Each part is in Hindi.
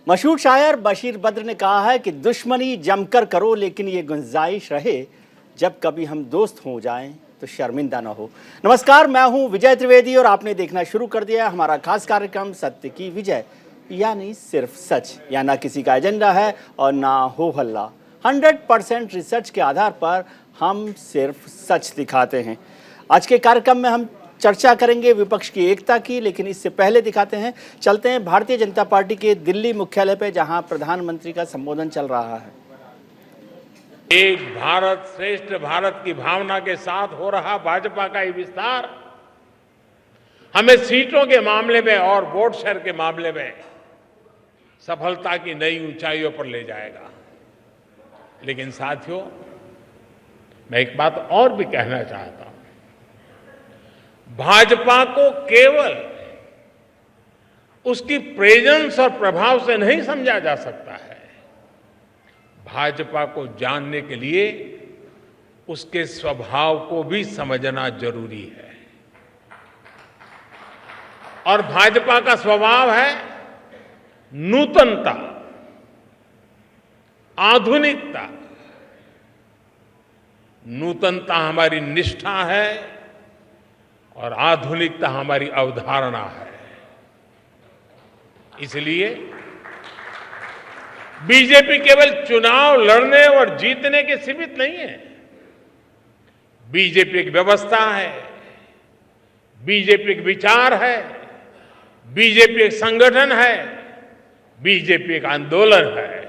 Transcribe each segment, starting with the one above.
मशहूर शायर बशीर बद्र ने कहा है कि दुश्मनी जमकर करो, लेकिन ये गुंजाइश रहे जब कभी हम दोस्त हो जाएं तो शर्मिंदा ना हो। नमस्कार, मैं हूं विजय त्रिवेदी और आपने देखना शुरू कर दिया हमारा खास कार्यक्रम सत्य की विजय, यानी सिर्फ सच। या ना किसी का एजेंडा है और ना हो हल्ला। 100% रिसर्च के आधार पर हम सिर्फ सच दिखाते हैं। आज के कार्यक्रम में हम चर्चा करेंगे विपक्ष की एकता की, लेकिन इससे पहले चलते हैं भारतीय जनता पार्टी के दिल्ली मुख्यालय पे, जहां प्रधानमंत्री का संबोधन चल रहा है। एक भारत श्रेष्ठ भारत की भावना के साथ हो रहा भाजपा का ये विस्तार हमें सीटों के मामले में और वोट शेयर के मामले में सफलता की नई ऊंचाइयों पर ले जाएगा। लेकिन साथियों, मैं एक बात और भी कहना चाहता हूं। भाजपा को केवल उसकी प्रेजेंस और प्रभाव से नहीं समझा जा सकता है। भाजपा को जानने के लिए उसके स्वभाव को भी समझना जरूरी है। और भाजपा का स्वभाव है नूतनता, आधुनिकता। नूतनता हमारी निष्ठा है और आधुनिकता हमारी अवधारणा है। इसलिए बीजेपी केवल चुनाव लड़ने और जीतने के सीमित नहीं है। बीजेपी एक व्यवस्था है, बीजेपी एक विचार है, बीजेपी एक संगठन है, बीजेपी एक आंदोलन है।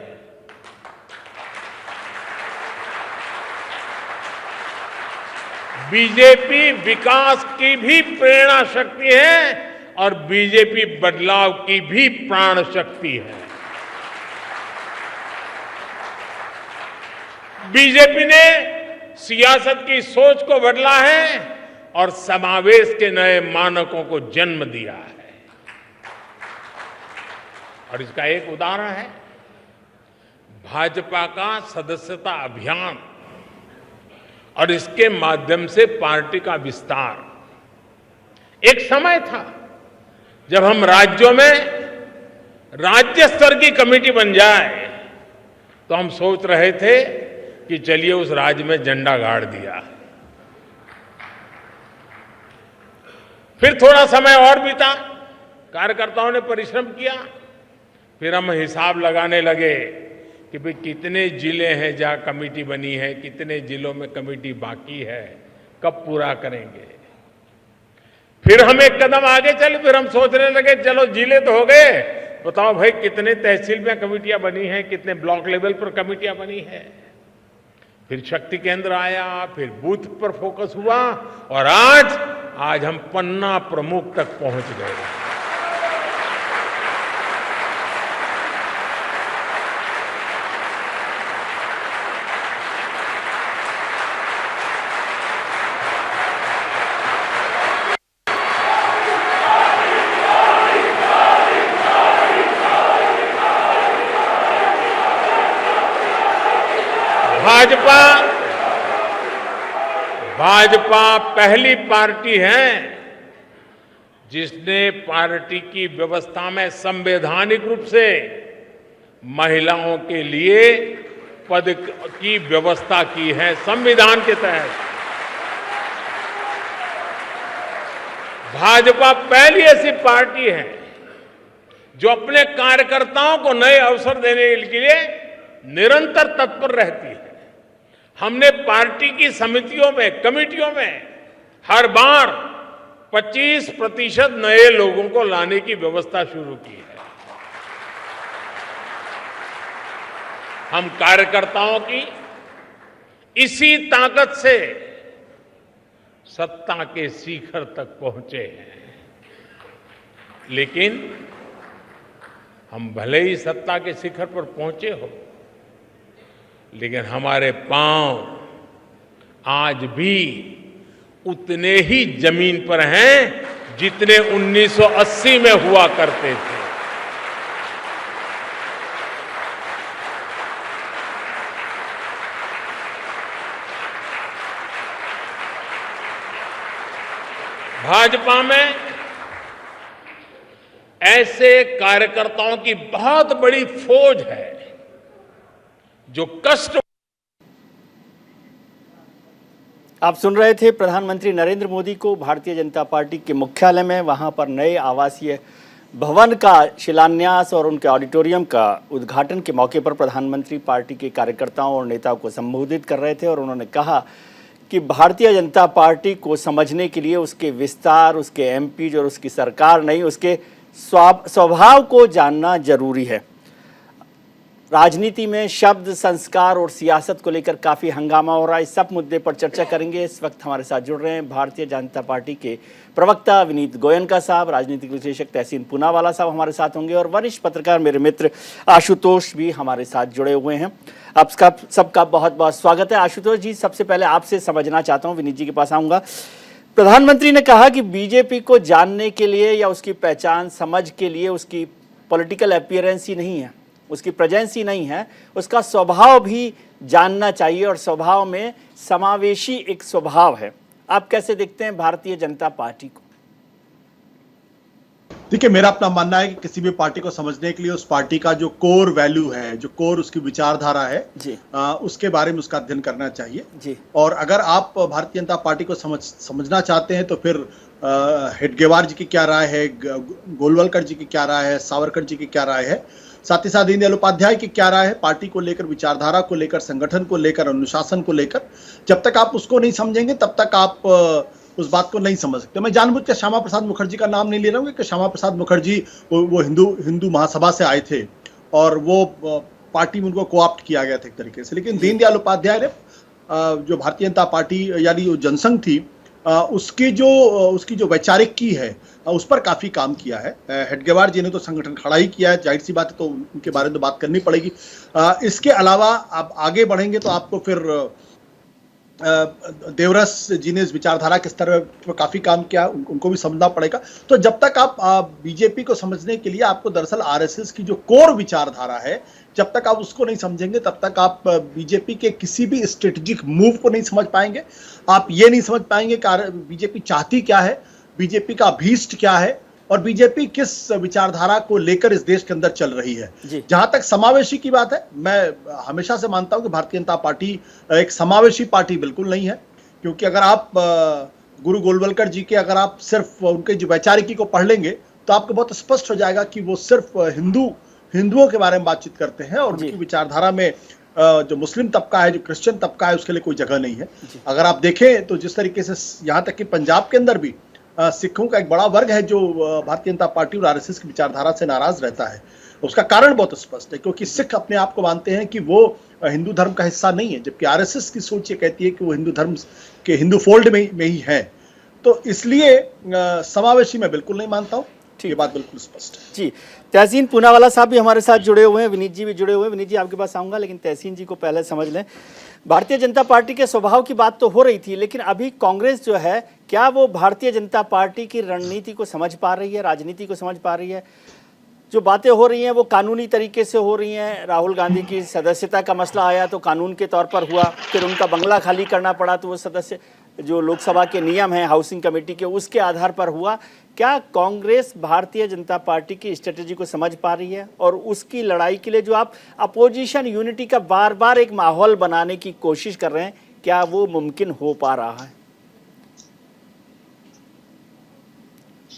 बीजेपी विकास की भी प्रेरणा शक्ति है और बीजेपी बदलाव की भी प्राण शक्ति है। बीजेपी ने सियासत की सोच को बदला है और समावेश के नए मानकों को जन्म दिया है। और इसका एक उदाहरण है भाजपा का सदस्यता अभियान और इसके माध्यम से पार्टी का विस्तार। एक समय था जब हम राज्यों में राज्य स्तर की कमेटी बन जाए तो हम सोच रहे थे कि चलिए उस राज्य में झंडा गाड़ दिया। फिर थोड़ा समय और बीता, कार्यकर्ताओं ने परिश्रम किया, फिर हम हिसाब लगाने लगे कि भाई कितने जिले हैं जहां कमेटी बनी है, कितने जिलों में कमेटी बाकी है, कब पूरा करेंगे। फिर हम एक कदम आगे चले, फिर हम सोचने लगे चलो जिले तो हो गए, बताओ भाई कितने तहसील में कमेटियां बनी हैं, कितने ब्लॉक लेवल पर कमेटियां बनी है। फिर शक्ति केंद्र आया, फिर बूथ पर फोकस हुआ और आज हम पन्ना प्रमुख तक पहुंच गए। भाजपा पहली पार्टी है जिसने पार्टी की व्यवस्था में संवैधानिक रूप से महिलाओं के लिए पद की व्यवस्था की है। संविधान के तहत भाजपा पहली ऐसी पार्टी है जो अपने कार्यकर्ताओं को नए अवसर देने के लिए निरंतर तत्पर रहती है। हमने पार्टी की समितियों में, कमेटियों में हर बार 25% नए लोगों को लाने की व्यवस्था शुरू की है। हम कार्यकर्ताओं की इसी ताकत से सत्ता के शिखर तक पहुंचे हैं। लेकिन हम भले ही सत्ता के शिखर पर पहुंचे हो, लेकिन हमारे पांव आज भी उतने ही जमीन पर हैं जितने 1980 में हुआ करते थे। भाजपा में ऐसे कार्यकर्ताओं की बहुत बड़ी फौज है जो कष्ट। आप सुन रहे थे प्रधानमंत्री नरेंद्र मोदी को भारतीय जनता पार्टी के मुख्यालय में, वहां पर नए आवासीय भवन का शिलान्यास और उनके ऑडिटोरियम का उद्घाटन के मौके पर प्रधानमंत्री पार्टी के कार्यकर्ताओं और नेताओं को संबोधित कर रहे थे। और उन्होंने कहा कि भारतीय जनता पार्टी को समझने के लिए उसके विस्तार, उसके एमपी और उसकी सरकार नहीं, उसके स्वभाव को जानना जरूरी है। राजनीति में शब्द, संस्कार और सियासत को लेकर काफ़ी हंगामा हो रहा है। इस सब मुद्दे पर चर्चा करेंगे। इस वक्त हमारे साथ जुड़ रहे हैं भारतीय जनता पार्टी के प्रवक्ता विनीत गोयनका साहब, राजनीतिक विश्लेषक तहसीन पूनावाला साहब हमारे साथ होंगे और वरिष्ठ पत्रकार मेरे मित्र आशुतोष भी हमारे साथ जुड़े हुए हैं। आप सबका बहुत बहुत स्वागत है। आशुतोष जी, सबसे पहले आपसे समझना चाहता हूँ, विनीत जी के पास आऊँगा। प्रधानमंत्री ने कहा कि बीजेपी को जानने के लिए या उसकी पहचान समझ के लिए उसकी पॉलिटिकल अपीयरेंस ही नहीं है, उसकी प्रेजेंस ही नहीं है, उसका स्वभाव भी जानना चाहिए और स्वभाव में समावेशी एक स्वभाव है। आप कैसे देखते हैं भारतीय जनता पार्टी को? देखिए, मेरा अपना मानना है कि किसी भी पार्टी को समझने के लिए उस पार्टी का जो कोर वैल्यू है, जो कोर उसकी विचारधारा है जी, उसके बारे में उसका अध्ययन करना चाहिए जी। और अगर आप भारतीय जनता पार्टी को समझना चाहते हैं तो फिर हेडगेवार जी की क्या राय है, गोलवलकर जी की क्या राय है, सावरकर जी की क्या राय है, साथ ही साथ दीनदयाल उपाध्याय की क्या राय है, पार्टी को लेकर, विचारधारा को लेकर, संगठन को लेकर, अनुशासन को लेकर। जब तक आप उसको नहीं समझेंगे तब तक आप उस बात को नहीं समझ सकते। मैं जानबूझ के श्यामा प्रसाद मुखर्जी का नाम नहीं ले रहा हूँ कि श्यामा प्रसाद मुखर्जी वो हिंदू महासभा से आए थे और वो पार्टी में उनको कोऑप्ट किया गया था एक तरीके से। लेकिन दीनदयाल उपाध्याय ने जो भारतीय जनता पार्टी यानी जो जनसंघ थी उसकी जो वैचारिक की है उस पर काफी काम किया है। हेडगेवार जी ने तो संगठन खड़ा ही किया है, जाहिर सी बात है, तो उनके बारे में तो बात करनी पड़ेगी। इसके अलावा आप आगे बढ़ेंगे तो आपको फिर देवरस जी ने इस विचारधारा के स्तर पर काफी काम किया, उनको भी समझना पड़ेगा। तो जब तक आप बीजेपी को समझने के लिए आपको दरअसल आरएसएस की जो कोर विचारधारा है, जब तक आप उसको नहीं समझेंगे तब तक आप बीजेपी के किसी भी स्ट्रेटेजिक मूव को नहीं समझ पाएंगे। आप ये नहीं समझ पाएंगे कि बीजेपी चाहती क्या है, बीजेपी का अभीष्ट क्या है और बीजेपी किस विचारधारा को लेकर इस देश के अंदर चल रही है। जहां तक समावेशी की बात है, मैं हमेशा से मानता हूं कि भारतीय जनता पार्टी एक समावेशी पार्टी बिल्कुल नहीं है, क्योंकि अगर आप गुरु गोलवलकर जी के अगर आप सिर्फ उनके जो वैचारिकी को पढ़ लेंगे तो आपको बहुत स्पष्ट हो जाएगा कि वो सिर्फ हिंदुओं के बारे में बातचीत करते हैं और उनकी विचारधारा में जो मुस्लिम तबका है, जो क्रिश्चियन तबका है, उसके लिए कोई जगह नहीं है। अगर आप देखें तो जिस तरीके से यहाँ तक कि पंजाब के अंदर भी सिखों का एक बड़ा वर्ग है जो भारतीय जनता पार्टी और आरएसएस की विचारधारा से नाराज रहता है। उसका कारण बहुत स्पष्ट है, क्योंकि सिख अपने आप को मानते हैं कि वो हिंदू धर्म का हिस्सा नहीं है, जबकि आरएसएस की सोच ये कहती है कि वो हिंदू धर्म के हिंदू फोल्ड में ही है। तो इसलिए समावेशी मैं बिल्कुल नहीं मानता हूँ, ये बात बिल्कुल स्पष्ट है जी। तहसीन पूनावाला साहब भी हमारे साथ जुड़े हुए हैं, विनीत जी भी जुड़े हुए हैं। विनीत जी, आपके पास आऊंगा, लेकिन तहसीन जी को पहले समझ लें। भारतीय जनता पार्टी के स्वभाव की बात तो हो रही थी, लेकिन अभी कांग्रेस जो है, क्या वो भारतीय जनता पार्टी की रणनीति को समझ पा रही है, राजनीति को समझ पा रही है? जो बातें हो रही हैं वो कानूनी तरीके से हो रही हैं। राहुल गांधी की सदस्यता का मसला आया तो कानून के तौर पर हुआ, फिर उनका बंगला खाली करना पड़ा तो वो सदस्य जो लोकसभा के नियम हैं हाउसिंग कमेटी के, उसके आधार पर हुआ। क्या कांग्रेस भारतीय जनता पार्टी की स्ट्रेटेजी को समझ पा रही है और उसकी लड़ाई के लिए जो आप अपोजिशन यूनिटी का बार बार एक माहौल बनाने की कोशिश कर रहे हैं, क्या वो मुमकिन हो पा रहा है?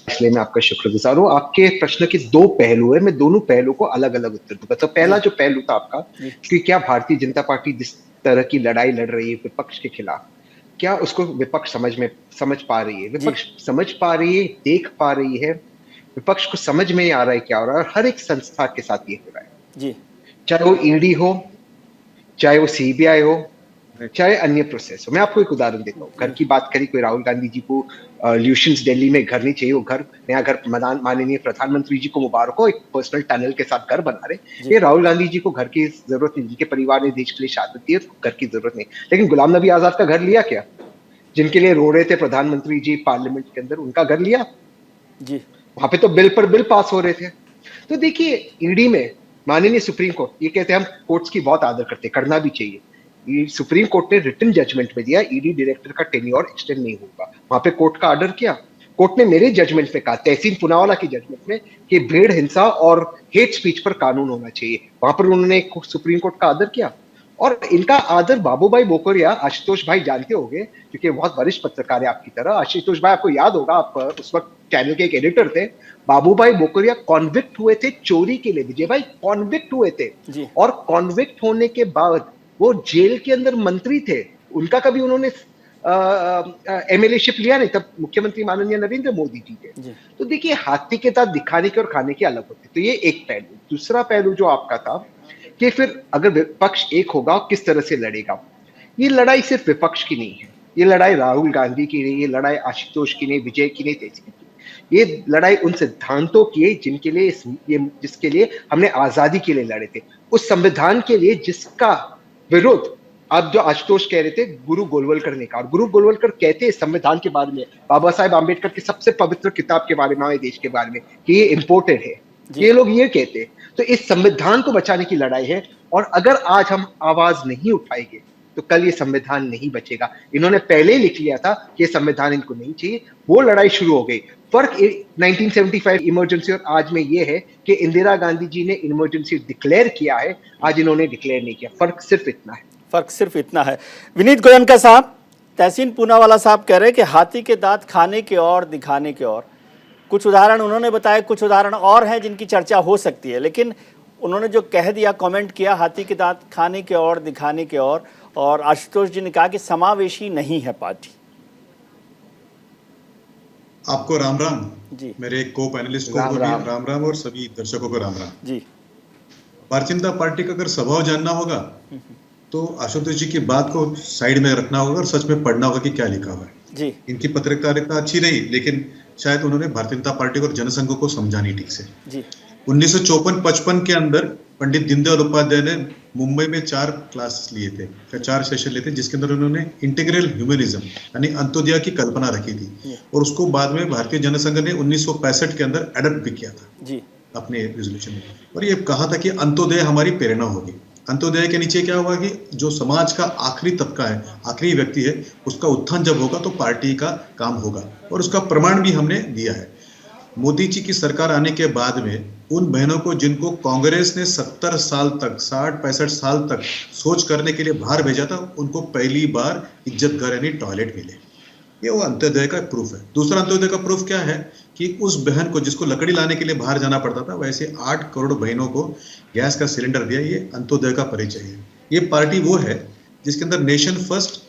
इसलिए मैं आपका शुक्रगुजार हूँ। आपके प्रश्न के दो पहलू है, मैं दोनों पहलू को अलग अलग उत्तर दूंगा। तो पहला जो पहलू था आपका कि क्या भारतीय जनता पार्टी जिस तरह की लड़ाई लड़ रही है विपक्ष के खिलाफ, क्या उसको विपक्ष समझ पा रही है? विपक्ष समझ पा रही है, देख पा रही है, विपक्ष को समझ में आ रहा है क्या हो रहा है। और हर एक संस्था के साथ ये हो रहा है जी, चाहे वो ईडी हो, चाहे वो सीबीआई हो, चाहे अन्य प्रोसेस हो। मैं आपको एक उदाहरण देता हूँ। घर की बात करी, कोई राहुल गांधी जी को ल्यूशंस दिल्ली में घर नहीं चाहिए, वो घर, नया घर माननीय प्रधानमंत्री जी को मुबारक हो, एक पर्सनल टनल के साथ घर बना रहे। ये राहुल गांधी जी को घर की जरूरत नहीं, जिनके परिवार ने देश के लिए शादी दी है तो घर की जरूरत नहीं। लेकिन गुलाम नबी आजाद का घर लिया क्या? जिनके लिए रो रहे थे प्रधानमंत्री जी पार्लियामेंट के अंदर, उनका घर लिया जी। वहां पे तो बिल पर बिल पास हो रहे थे। तो देखिए, ईडी में माननीय सुप्रीम कोर्ट ये कहते हैं हम कोर्ट्स की बहुत आदर करते, करना भी चाहिए। सुप्रीम कोर्ट ने रिटन जजमेंट में दिया ईडी डायरेक्टर का टेन्योर एक्सटेंड नहीं होगा। वहां पे कोर्ट का ऑर्डर किया, कोर्ट ने मेरे जजमेंट में कहा, तहसीन पूनावाला की जजमेंट में, कि भीड़ हिंसा और हेट स्पीच पर कानून होना चाहिए। वहां पर उन्होंने सुप्रीम कोर्ट का आदर किया। और इनका आदर बाबूभाई बोकोरिया, आशुतोष भाई जानते होंगे क्योंकि बहुत वरिष्ठ पत्रकार है आपकी तरह। आशुतोष भाई, आपको याद होगा, आप उस वक्त चैनल के एक एडिटर थे। बाबूभाई बोकोरिया कॉन्विक्ट हुए थे चोरी के लिए, विजय भाई, कॉन्विक्ट हुए थे। और कॉन्विक्ट होने के बाद वो जेल के अंदर मंत्री थे। उनका कभी उन्होंने एमएलए शिप लिया नहीं, तब मुख्यमंत्री माननीय नरेंद्र मोदी जी थे। तो देखिए, हाथी के दांत दिखाने के और खाने के अलग होते। तो ये एक पहलू। दूसरा पहलू जो आपका था कि फिर अगर विपक्ष एक होगा, किस तरह से लड़ेगा। ये लड़ाई सिर्फ विपक्ष की नहीं है, ये लड़ाई राहुल गांधी की नहीं, ये लड़ाई आशुतोष की नहीं, विजय की नहीं, तेजस्वी की। ये लड़ाई उन सिद्धांतों की है जिसके लिए हमने आजादी के लिए लड़े थे, उस संविधान के लिए जिसका विरोध अब जो आशुतोष कह रहे थे गुरु गोलवलकर ने कहा। और गुरु गोलवलकर कहते हैं संविधान के बारे में, बाबा साहेब आंबेडकर की सबसे पवित्र किताब के बारे में, हमारे देश के बारे में, कि ये इंपोर्टेड है। ये लोग ये कहते हैं। तो इस संविधान को बचाने की लड़ाई है। और अगर आज हम आवाज नहीं उठाएंगे तो कल ये संविधान नहीं बचेगा। इन्होंने पहले ही लिख लिया था कि ये संविधान इनको नहीं चाहिए। वो लड़ाई शुरू हो गई। फर्क 1975 इमरजेंसी और आज में ये है कि इंदिरा गांधी जी ने इमरजेंसी डिक्लेयर किया है, आज इन्होंने डिक्लेयर नहीं किया। फर्क सिर्फ इतना है। फर्क सिर्फ इतना है। विनीत गोयनका साहब, तहसीन पूनावाला साहब कह रहे हैं कि हाथी के दांत खाने के और दिखाने के और। कुछ उदाहरण उन्होंने बताए, कुछ उदाहरण और हैं जिनकी चर्चा हो सकती है, लेकिन उन्होंने जो कह दिया, कमेंट किया, हाथी के दांत खाने के और दिखाने के और आशुतोष जी ने कहा कि समावेशी नहीं है पार्टी। आपको राम राम जी। मेरे को पैनलिस्ट को भी राम राम और सभी दर्शकों को राम राम जी। भारतीय जनता पार्टी का अगर स्वभाव जानना होगा तो आशुतोष जी की बात को साइड में रखना होगा और सच में पढ़ना होगा कि क्या लिखा हुआ है जी। इनकी पत्रकारिता अच्छी नहीं, लेकिन शायद उन्होंने भारतीय जनता पार्टी और जनसंघ को समझा नहीं ठीक से जी। 1954-55 के अंदर पंडित दीनदयाल उपाध्याय ने मुंबई में 4 क्लास लिए थे, 4 सेशन लिए थे, जिसके अंदर उन्होंने इंटीग्रल ह्यूमनिज्म यानी अंत्योदय की कल्पना रखी थी। और उसको बाद में भारतीय जनसंघ ने 1965 के अंदर एडप्ट भी किया था जी अपने रेजोल्यूशन में। और ये कहा था कि अंत्योदय हमारी प्रेरणा होगी। अंत्योदय के नीचे क्या हुआ कि जो समाज का आखिरी तबका है, आखिरी व्यक्ति है, उसका उत्थान जब होगा तो पार्टी का काम होगा। और उसका प्रमाण भी हमने दिया है। मोदी जी की सरकार आने के बाद में उन बहनों को जिनको कांग्रेस ने 70 साल तक, 60-65 साल तक सोच करने के लिए बाहर भेजा था, उनको पहली बार इज्जत घर यानी टॉयलेट मिले। ये वो अंत्योदय का प्रूफ है। दूसरा अंत्योदय का प्रूफ क्या है कि उस बहन को जिसको लकड़ी लाने के लिए बाहर जाना पड़ता था, वैसे 8 करोड़ बहनों को गैस का सिलेंडर दिया। ये अंत्योदय का परिचय है। ये पार्टी वो है जिसके अंदर nation first,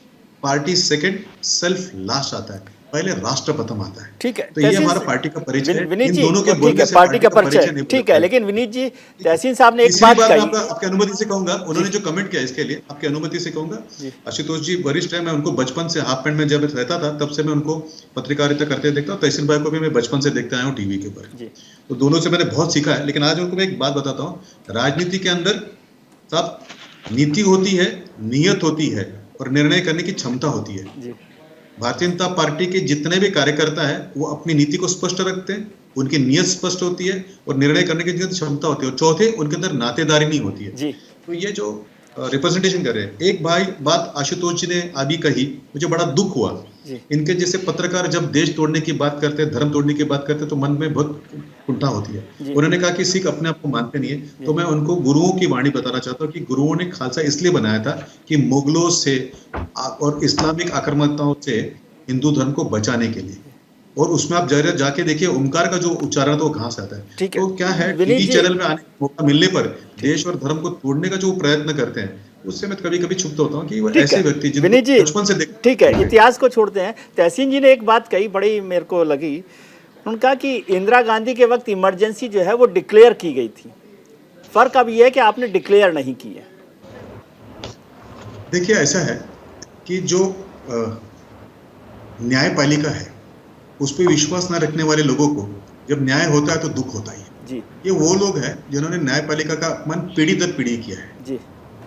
party second, self last आता है, पहले राष्ट्र प्रथम आता है। ठीक है, तो ये हमारा पार्टी का परिचय है। विनीत जी, इन दोनों के ठीक है, पार्टी का परिचय ठीक है। लेकिन विनीत जी, तहसीन साहब ने एक बात कही, आपकी अनुमति से कहूंगा, उन्होंने जो कमेंट किया इसके लिए आपकी अनुमति से कहूंगा। आशुतोष जी वरिष्ठ है, मैं उनको बचपन से हाफ पैंट में जब रहता था तब से मैं उनको पत्रकारिता करते देखता हूँ। तहसीन भाई को भी मैं बचपन से देखते आया हूँ टीवी के ऊपर, तो दोनों से मैंने बहुत सीखा है। लेकिन आज उनको मैं एक बात बताता हूँ, राजनीति के अंदर सब नीति होती है, नियत होती है और निर्णय करने की क्षमता होती है। भारतीय जनता पार्टी के जितने भी कार्यकर्ता हैं वो अपनी नीति को स्पष्ट रखते हैं, उनकी नियत स्पष्ट होती है और निर्णय करने की क्षमता होती है। और चौथे, उनके अंदर नातेदारी नहीं होती है जी। तो ये जो रिप्रेजेंटेशन कर रहे हैं, एक भाई बात आशुतोष जी ने अभी कही, मुझे बड़ा दुख हुआ। इनके जैसे पत्रकार जब देश तोड़ने की बात करते हैं, धर्म तोड़ने की बात करते हैं, तो मन में बहुत कुंठा होती है। उन्होंने कहा कि सिख अपने आप को मानते नहीं है। तो मैं उनको गुरुओं की वाणी बताना चाहता हूँ कि गुरुओं ने खालसा इसलिए बनाया था कि मुगलों से और इस्लामिक आक्रामकताओं से हिंदू धर्म को बचाने के लिए। और उसमें आप जरा जाके देखिए, ओमकार का जो उच्चारण तो कहाँ से आता है। तो क्या है, टीवी चैनल में आने का मौका मिलने पर देश और धर्म को तोड़ने का जो प्रयत्न करते हैं, उससे मैं कभी कभी चुपता होता हूँ कि वो ऐसे व्यक्ति जिनको बचपन से ठीक है, इतिहास को छोड़ते हैं। तहसीन जी ने एक बात कही, बड़ी मेरे को लगी। उन्होंने कहा कि इंदिरा गांधी के वक्त इमरजेंसी जो है वो डिक्लेयर की गई थी। फर्क अब ये है कि आपने डिक्लेयर नहीं की है। देखिए, ऐसा है कि जो न्यायपालिका है उस पर विश्वास न रखने वाले लोगों को जब न्याय होता है तो दुख होता ही है जी। ये वो लोग हैं जिन्होंने न्यायपालिका का अपमान पीढ़ी दर पीढ़ी किया है जी।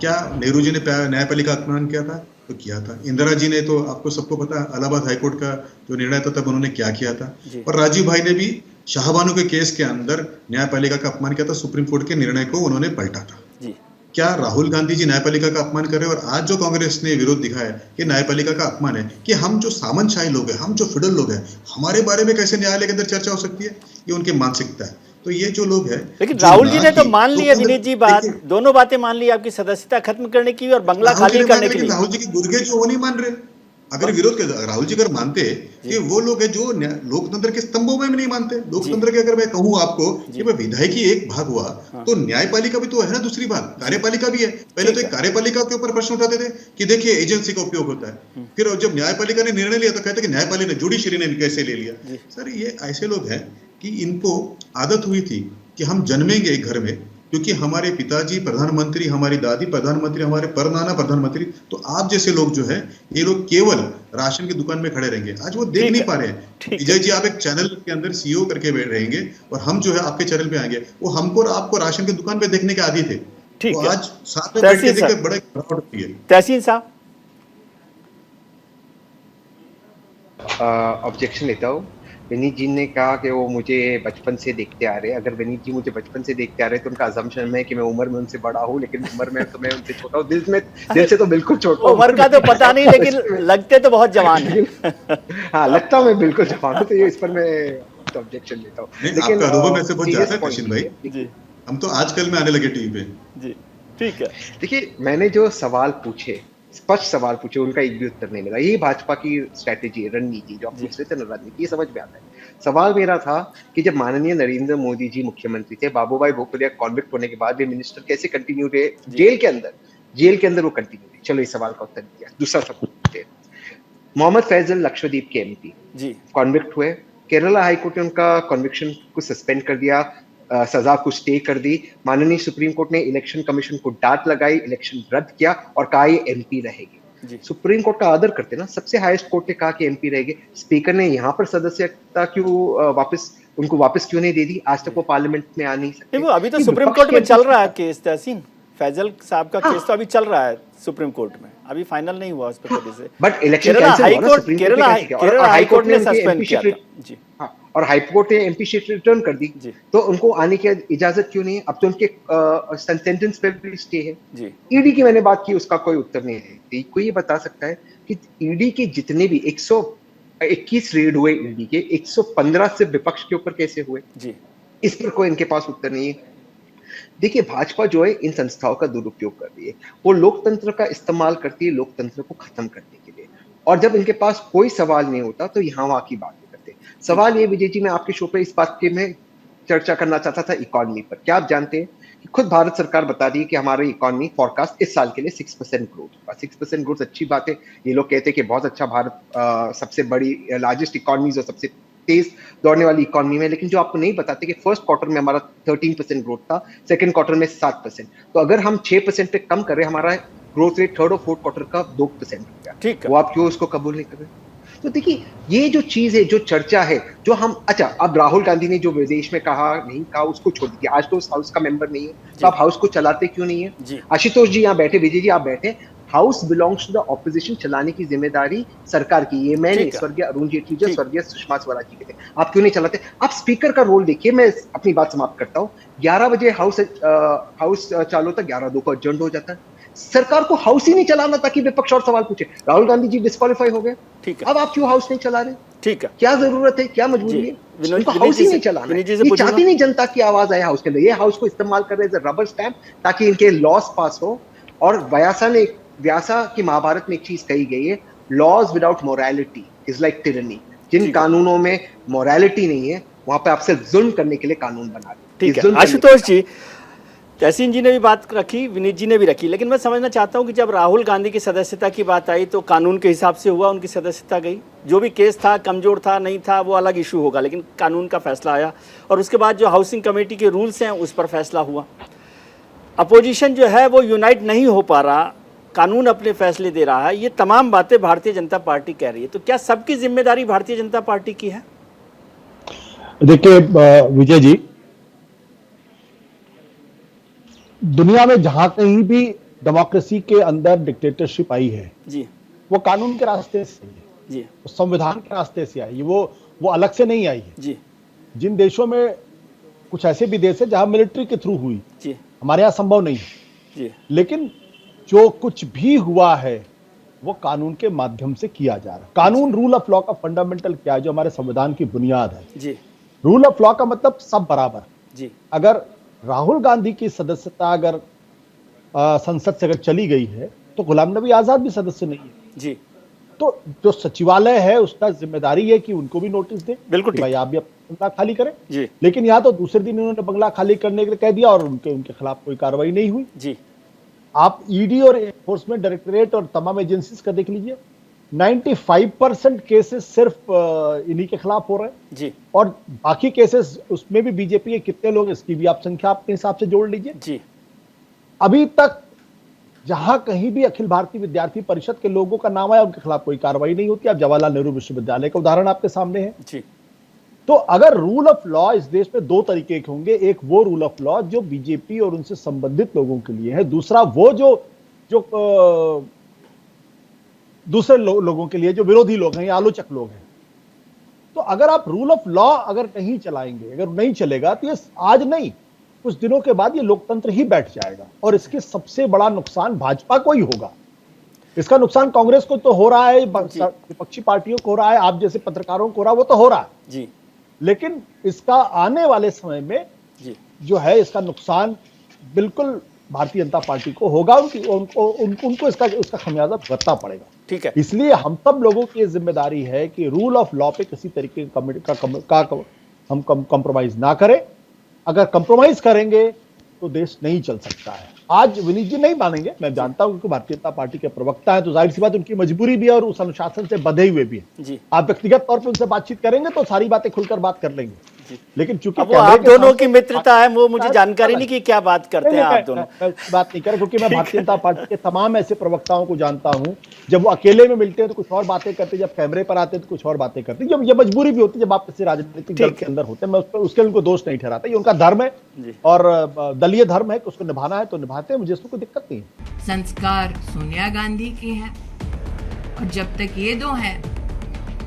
क्या नेहरू जी ने न्यायपालिका का अपमान किया था? तो किया था। इंदिरा जी ने तो आपको सबको पता है, इलाहाबाद हाईकोर्ट का जो निर्णय था तब उन्होंने क्या किया था। और राजीव भाई ने भी शाहबानो के केस के अंदर न्यायपालिका का अपमान किया था, सुप्रीम कोर्ट के निर्णय को उन्होंने पलटा था जी। क्या राहुल गांधी जी न्यायपालिका का अपमान कर रहे हैं? और आज जो कांग्रेस ने विरोध दिखाया है कि न्यायपालिका का अपमान है, कि हम जो सामंतशाही लोग हैं, हम जो फिडल लोग हैं, हमारे बारे में कैसे न्यायालय के अंदर चर्चा हो सकती है? ये उनकी मानसिकता है। तो ये जो लोग हैं, लेकिन राहुल जी ने तो मान लिया विनीत जी बात, दोनों बातें मान ली, आपकी सदस्यता खत्म करने की और बंगला खाली करने के लिए। राहुल जी के गुर्गे जो वो नहीं मान रहे। अगर विरोध कर राहुल जी अगर मानते कि वो लोग हैं जो लोकतंत्र के स्तंभों में भी नहीं मानते, लोकतंत्र के अगर मैं कहूं आपको कि भाई विधायकी एक भाग हुआ, तो न्यायपालिका भी तो है ना, दूसरी बात कार्यपालिका भी है। पहले तो एक कार्यपालिका के ऊपर प्रश्न उठाते थे कि देखिए एजेंसी का उपयोग होता है, फिर जब न्यायपालिका ने निर्णय लिया तो कहते कि न्यायपालिका ने जुडिशरी ने कैसे ले लिया। सर ये ऐसे लोग हैं कि इनको आदत हुई थी कि हम जन्मेंगे एक घर में, क्योंकि हमारे पिताजी प्रधानमंत्री, हमारी दादी प्रधानमंत्री, हमारे परनाना प्रधानमंत्री, तो आप जैसे लोग जो है ये लोग केवल राशन की दुकान में खड़े रहेंगे। आज वो देख नहीं पा रहे हैं। विजय जी आप एक चैनल के अंदर सीईओ करके बैठ रहेंगे और हम जो है आपके चैनल पे आएंगे, वो हमको और आपको राशन की दुकान पे देखने के आदी थे। तो आज साथ में बैठ के देखते बड़ा प्राउड होती है। तहसीन साहब, ऑब्जेक्शन लेता हूँ। विनीत जी ने कहा कि वो मुझे बचपन से देखते आ रहे हैं। अगर विनीत जी मुझे बचपन से देखते आ रहे हैं तो उनका अजम्पशन है कि मैं उम्र में उनसे बड़ा हूँ, लेकिन उम्र में तो मैं उनसे छोटा हूँ, दिल से तो बिल्कुल छोटा हूँ। उम्र का तो पता नहीं, लेकिन लगते तो बहुत जवान हैं। हाँ, लगता हूँ मैं बिल्कुल जवान हूँ, तो ये इस पर मैं ऑब्जेक्शन लेता हूँ। लेकिन आपका अनुभव ऐसे बहुत ज्यादा है कृष्ण भाई, हम तो आजकल में आने लगे टीवी पे। जी ठीक है। देखिए, मैंने जो सवाल पूछे, स्पष्ट सवाल पूछे, उनका एक भी उत्तर नहीं मिला। यही भाजपा की स्ट्रेटेजी, रणनीति, जो आप पूछ रहे थे ना, रणनीति, ये समझ में आता है। सवाल मेरा था कि जब माननीय नरेंद्र मोदी जी मुख्यमंत्री थे, बाबूभाई भोकरिया कॉन्विक्ट होने के बाद भी मिनिस्टर कैसे कंटिन्यू रहे जेल के अंदर वो कंटिन्यू रहे। चलो इस सवाल का उत्तर दिया। दूसरा सवाल पूछते हैं, मोहम्मद फैजल लक्षद्वीप के एमपी जी कॉन्विक्ट हुए, केरला हाईकोर्ट ने उनका कॉन्विक्शन को सस्पेंड कर दिया, सजा को स्टे कर दी। माननीय सुप्रीम कोर्ट ने इलेक्शन कमीशन को डांट लगाई, इलेक्शन रद्द किया और कहा ये एमपी रहेगी। सुप्रीम कोर्ट का आदर करते ना, सबसे हाईएस्ट कोर्ट ने कहा कि एमपी रहेंगे। स्पीकर ने यहाँ पर सदस्यता क्यों वापस क्यों नहीं दे दी? आज तक वो पार्लियामेंट में आ नहीं सकते। वो अभी तो सुप्रीम कोर्ट में चल रहा है केस। तहसीन फैजल साहब का केस तो अभी चल रहा है सुप्रीम कोर्ट में, अभी फाइनल नहीं हुआ उस पर कभी से। बट इलेक्शन केरला हाईकोर्ट ने सस्पेंड किया था जी। हाँ, और हाईकोर्ट ने एमपी सीट रिटर्न कर दी, तो उनको आने की इजाजत क्यों नहीं है? अब तो उनके सेंटेंस पे भी स्टे है जी। ईडी की मैंने बात की, उसका कोई उत्तर नहीं है। कोई ये बता सकता है कि ईडी के जितने भी 121 रेड हुए ईडी के, 115 से विपक्ष के ऊपर कैसे हुए जी? इस पर कोई इनके पास उत्तर नहीं है। देखिए, भाजपा जो है इन संस्थाओं का दुरुपयोग कर रही है, वो लोकतंत्र का इस्तेमाल करती है लोकतंत्र को खत्म करने के लिए। और जब इनके पास कोई सवाल नहीं होता तो यहाँ वहां की बातें करते। सवाल ये विजय जी, मैं आपके शो पे इस बात के में चर्चा करना चाहता था इकोनॉमी पर। क्या आप जानते हैं कि खुद भारत सरकार बता रही है कि हमारी इकोनॉमी फोरकास्ट इस साल के लिए 6% ग्रोथ होगा। 6% ग्रोथ अच्छी बात है। ये लोग कहते हैं कि बहुत अच्छा, भारत सबसे बड़ी लार्जेस्ट इकोनॉमी और सबसे तेज दौड़ने वाली इकोनॉमी में। लेकिन जो आपको नहीं बताते कि फर्स्ट क्वार्टर में हमारा 13% ग्रोथ था, सेकंड क्वार्टर में 7%। तो अगर हम 6% पे कम कर रहे, हमारा ग्रोथ रेट थर्ड और फोर्थ क्वार्टर का 2% हो गया। ठीक है, वो आप क्यों उसको कबूल नहीं कर रहे? तो देखिए, ये जो चीज है, जो चर्चा है, जो हम, अच्छा, अब राहुल गांधी ने जो विदेश में कहा नहीं कहा उसको छोड़ दीजिए, आज तो उस हाउस का मेंबर नहीं है, तो आप हाउस को चलाते क्यों नहीं है? आशुतोष जी यहाँ बैठे, विजय जी आप बैठे, house belongs to the opposition, चलाने की जिम्मेदारी सरकार की। ये मैंने स्वर्गीय अरुण जेटली जी, स्वर्गीय सुषमा स्वराज जी के थे। आप क्यों नहीं चलाते? आप स्पीकर का रोल देखिए। मैं अपनी बात समाप्त करता हूँ। 11 बजे हाउस चालू होता, 11:02 को एडजर्न हो जाता है। सरकार को हाउस ही नहीं चलाना ताकि विपक्ष और सवाल पूछे। राहुल गांधी जी डिस्क्वालीफाई हो गए, ठीक है, अब आप क्यों हाउस नहीं चला रहे? ठीक है, क्या जरूरत है, क्या मजबूरी है? उनको हाउस ही नहीं चलाना। ये चाहती नहीं जनता की आवाज आए हाउस के अंदर। ये हाउस को इस्तेमाल कर रहे हैं रबर स्टैम्प, ताकि इनके लॉस पास हो। और व्यासा की महाभारत में एक चीज कही गई है, laws without morality is like tyranny. जिन कानूनों में मोरालिटी नहीं है, वहां पे आपसे जुल्म करने के लिए कानून बना दे। ठीक है आशुतोष जी, तहसीन जी ने भी बात रखी, विनीत जी ने भी रखी, लेकिन मैं समझना चाहता हूं कि जब राहुल गांधी की सदस्यता की बात आई तो कानून के हिसाब से हुआ, उनकी सदस्यता गई। जो भी केस था, कमजोर था नहीं था, वो अलग इशू होगा, लेकिन कानून का फैसला आया। और उसके बाद जो हाउसिंग कमेटी के रूल्स हैं उस पर फैसला हुआ। अपोजिशन जो है वो यूनाइट नहीं हो पा रहा, कानून अपने फैसले दे रहा है। ये तमाम बातें भारतीय जनता पार्टी कह रही है, तो क्या सबकी जिम्मेदारी भारतीय जनता पार्टी की है? देखिए विजय जी, दुनिया में जहां कहीं भी डेमोक्रेसी के अंदर डिक्टेटरशिप आई है जी, वो कानून के रास्ते से है जी, संविधान के रास्ते से आई है, वो अलग से नहीं आई है जी। जिन देशों में, कुछ ऐसे भी देश है जहां मिलिट्री के थ्रू हुई जी, हमारे यहाँ संभव नहीं है। जी। लेकिन जो कुछ भी हुआ है वो कानून के माध्यम से किया जा रहा है। कानून, रूल ऑफ लॉ का फंडामेंटल क्या है, जो हमारे संविधान की बुनियाद है। जी। रूल ऑफ लॉ का मतलब सब बराबर। जी। अगर राहुल गांधी की सदस्यता अगर संसद से अगर चली गई है तो गुलाम नबी आजाद भी सदस्य नहीं है। जी। तो जो सचिवालय है उसका जिम्मेदारी है कि उनको भी नोटिस दे, बिल्कुल कि भाई आप भी अपना बंगला खाली करें। जी। लेकिन यहाँ तो दूसरे दिन उन्होंने बंगला खाली करने के लिए कह दिया और उनके खिलाफ कोई कार्रवाई नहीं हुई। जी। आप ईडी और एनफोर्समेंट डायरेक्टरेट और तमाम एजेंसीज का देख लीजिए, 95% केसेस सिर्फ इन्हीं के खिलाफ हो रहे हैं। जी। और बाकी केसेस उसमें भी बीजेपी के कितने लोग, इसकी भी आप संख्या अपने हिसाब से जोड़ लीजिए। जी। अभी तक जहां कहीं भी अखिल भारतीय विद्यार्थी परिषद के लोगों का नाम आया उनके खिलाफ कोई कार्रवाई नहीं होती। अब जवाहरलाल नेहरू विश्वविद्यालय का उदाहरण आपके सामने है। जी। तो अगर रूल ऑफ लॉ इस देश में दो तरीके के होंगे, एक वो रूल ऑफ लॉ जो बीजेपी और उनसे संबंधित लोगों के लिए है, दूसरा वो जो दूसरे लोगों के लिए, जो विरोधी लोग हैं या आलोचक लोग हैं। तो अगर आप रूल ऑफ लॉ अगर नहीं चलाएंगे, अगर नहीं चलेगा, तो ये आज नहीं कुछ दिनों के बाद ये लोकतंत्र ही बैठ जाएगा और इसके सबसे बड़ा नुकसान भाजपा को ही होगा। इसका नुकसान कांग्रेस को तो हो रहा है, विपक्षी पार्टियों को हो रहा है, आप जैसे पत्रकारों को हो रहा है, वो तो हो रहा है जी। लेकिन इसका आने वाले समय में जी। जो है इसका नुकसान बिल्कुल भारतीय जनता पार्टी को होगा। उनको इसका खमियाजा भुगतना पड़ेगा। ठीक है। इसलिए हम सब लोगों की जिम्मेदारी है कि रूल ऑफ लॉ पे किसी तरीके का हम कंप्रोमाइज ना करें। अगर कंप्रोमाइज करेंगे तो देश नहीं चल सकता है। आज विनीत जी नहीं मानेंगे, मैं जानता हूं, क्योंकि भारतीय जनता पार्टी के प्रवक्ता है, तो जाहिर सी बात उनकी मजबूरी भी है और उस अनुशासन से बंधे हुए भी है। जी। आप व्यक्तिगत तौर पर उनसे बातचीत करेंगे तो सारी बातें खुलकर बात कर लेंगे। लेकिन चूंकि वो आप दोनों की मित्रता है, वो मुझे जानकारी नहीं कि क्या बात करते हैं आप दोनों। बात नहीं करें, क्योंकि मैं भारतीय जनता पार्टी के तमाम ऐसे प्रवक्ताओं को जानता हूं, जब वो अकेले में मिलते हैं तो कुछ और बातें करते, जब कैमरे पर आते हैं तो कुछ और बातें करते। जब ये मजबूरी भी होती है, जब आप किसी राजनीतिक दल के अंदर होते हैं, मैं उसके उनको दोष नहीं ठहराता। ये उनका धर्म है और दलीय धर्म है कि उसको निभाना है तो निभाते हैं, मुझे इसमें कोई दिक्कत नहीं है। संस्कार सोनिया गांधी के हैं और जब तक ये दो हैं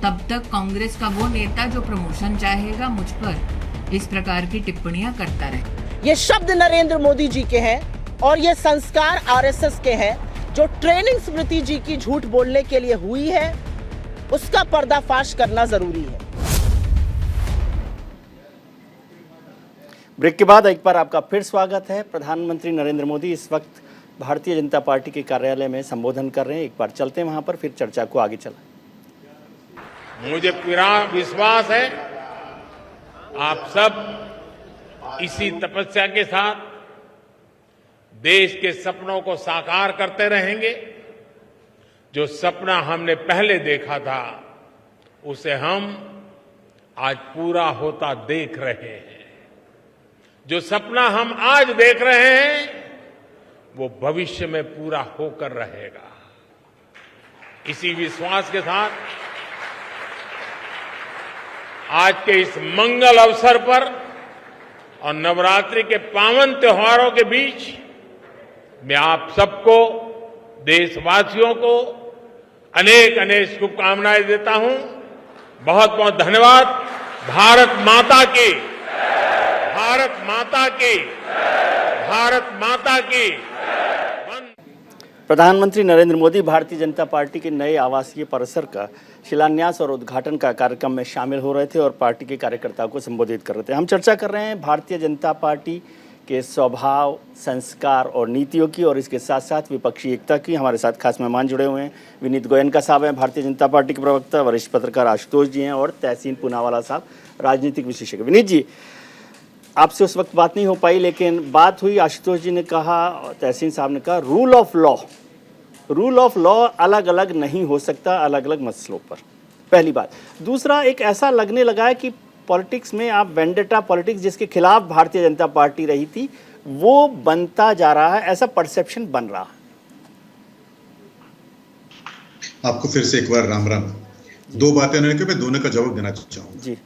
तब तक कांग्रेस का वो नेता जो प्रमोशन चाहेगा मुझ पर इस प्रकार की टिप्पणियां करता रहे। ये शब्द नरेंद्र मोदी जी के हैं और ये संस्कार आरएसएस के हैं। जो ट्रेनिंग स्मृति जी की झूठ बोलने के लिए हुई है उसका पर्दाफाश करना जरूरी है। ब्रेक के बाद एक बार आपका फिर स्वागत है। प्रधानमंत्री नरेंद्र मोदी इस वक्त भारतीय जनता पार्टी के कार्यालय में संबोधन कर रहे हैं। एक बार चलते हैं वहां पर, फिर चर्चा को आगे चला। मुझे पूरा विश्वास है आप सब इसी तपस्या के साथ देश के सपनों को साकार करते रहेंगे। जो सपना हमने पहले देखा था उसे हम आज पूरा होता देख रहे हैं। जो सपना हम आज देख रहे हैं वो भविष्य में पूरा होकर रहेगा। इसी विश्वास के साथ आज के इस मंगल अवसर पर और नवरात्रि के पावन त्योहारों के बीच मैं आप सबको, देशवासियों को अनेक अनेक शुभकामनाएं देता हूं। बहुत बहुत धन्यवाद। भारत माता की, भारत माता की, भारत माता की। प्रधानमंत्री नरेंद्र मोदी भारतीय जनता पार्टी के नए आवासीय परिसर का शिलान्यास और उद्घाटन का कार्यक्रम में शामिल हो रहे थे और पार्टी के कार्यकर्ताओं को संबोधित कर रहे थे। हम चर्चा कर रहे हैं भारतीय जनता पार्टी के स्वभाव, संस्कार और नीतियों की, और इसके साथ साथ विपक्षी एकता की। हमारे साथ खास मेहमान जुड़े हुए हैं। विनीत गोयनका साहब हैं, भारतीय जनता पार्टी के प्रवक्ता, वरिष्ठ पत्रकार आशुतोष जी हैं, और तहसीन पूनावाला साहब, राजनीतिक विशेषज्ञ। विनीत जी, आपसे उस वक्त बात नहीं हो पाई, लेकिन बात हुई। आशुतोष जी ने कहा, तहसीन साहब ने कहा, रूल ऑफ लॉ अलग अलग नहीं हो सकता अलग अलग मसलों पर, पहली बात। दूसरा, एक ऐसा लगने लगा है कि पॉलिटिक्स में आप वेंडेटा पॉलिटिक्स, जिसके खिलाफ भारतीय जनता पार्टी रही थी, वो बनता जा रहा है, ऐसा परसेप्शन बन रहा है। आपको फिर से एक बार राम राम। दो बातें उन्होंने कहा, मैं दोनों का जवाब देना चाहूंगा जी।